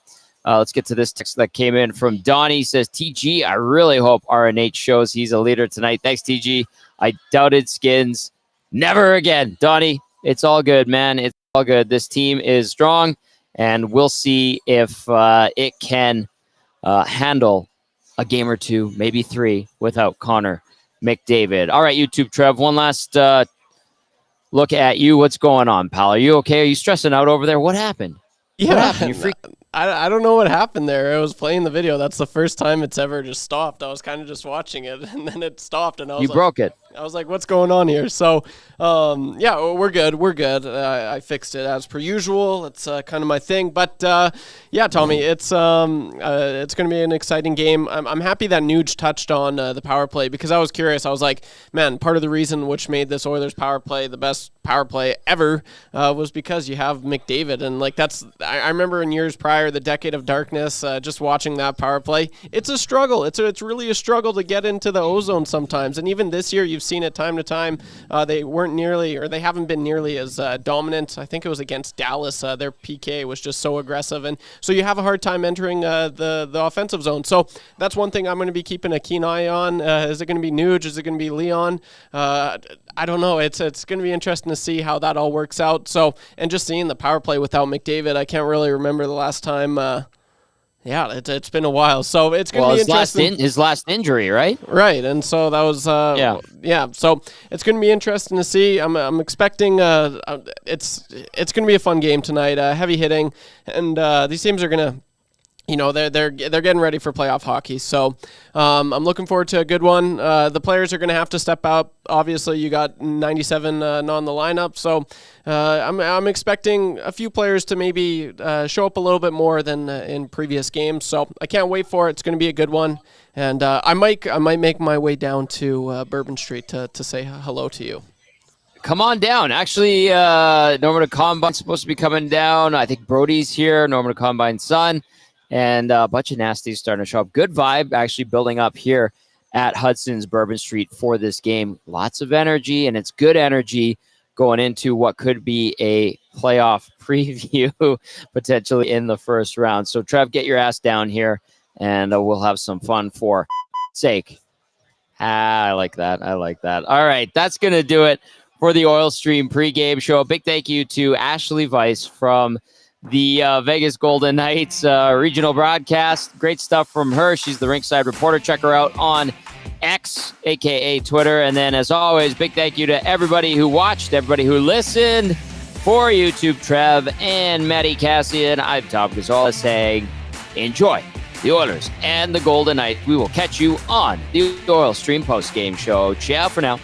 Let's get to this text that came in from Donnie. He says, TG, I really hope RNH shows he's a leader tonight. Thanks, TG. I doubted Skins. Never again. Donnie, it's all good, man. It's all good. This team is strong. And we'll see if it can handle a game or 2, maybe 3, without Connor McDavid. All right, YouTube, Trev, one last look at you. What's going on, pal? Are you okay? Are you stressing out over there? What happened? Yeah, what happened? You I don't know what happened there. I was playing the video. That's the first time it's ever just stopped. I was kind of just watching it, and then it stopped, and I was broke it. I was like, what's going on here? So, yeah, we're good. We're good. I fixed it as per usual. It's kind of my thing. But, yeah, Tommy, it's going to be an exciting game. I'm happy that Nuge touched on the power play because I was curious. I was like, man, part of the reason which made this Oilers power play the best power play ever was because you have McDavid. And, like, I remember in years prior, the decade of darkness, just watching that power play. It's a struggle. It's really a struggle to get into the ozone sometimes. And even this year, you've seen it time to time. They haven't been nearly as dominant. I think it was against Dallas. Their PK was just so aggressive, and so you have a hard time entering the offensive zone. So that's one thing I'm going to be keeping a keen eye on. Is it going to be Nuge? Is it going to be Leon? I don't know. It's going to be interesting to see how that all works out. So, and just seeing the power play without McDavid, I can't really remember the last time Yeah, it's been a while, so it's going to be interesting. His last injury, right? Right, and so that was So it's going to be interesting to see. I'm expecting it's going to be a fun game tonight. Heavy hitting, and these teams are going to. They're getting ready for playoff hockey, so I'm looking forward to a good one. The players are going to have to step up. Obviously, you got 97 not on the lineup, so I'm expecting a few players to maybe show up a little bit more than in previous games. So I can't wait for it. It's going to be a good one, and I might make my way down to Bourbon Street to say hello to you. Come on down. Actually, Norman Combine's supposed to be coming down. I think Brody's here, Norman Combine's son. And a bunch of nasties starting to show up. Good vibe actually building up here at Hudson's Bourbon Street for this game. Lots of energy, and it's good energy going into what could be a playoff preview potentially in the first round. So, Trev, get your ass down here, and we'll have some fun for sake. I like that. All right, that's going to do it for the Oil Stream pregame show. A big thank you to Ashley Weiss from the Vegas Golden Knights regional broadcast. Great stuff from her. She's the Rinkside Reporter. Check her out on X, a.k.a. Twitter. And then, as always, big thank you to everybody who watched, everybody who listened. For YouTube, Trev and Matt Kassian, I'm Tom Gazzola saying enjoy the Oilers and the Golden Knights. We will catch you on the Oil Stream post-game show. Ciao for now.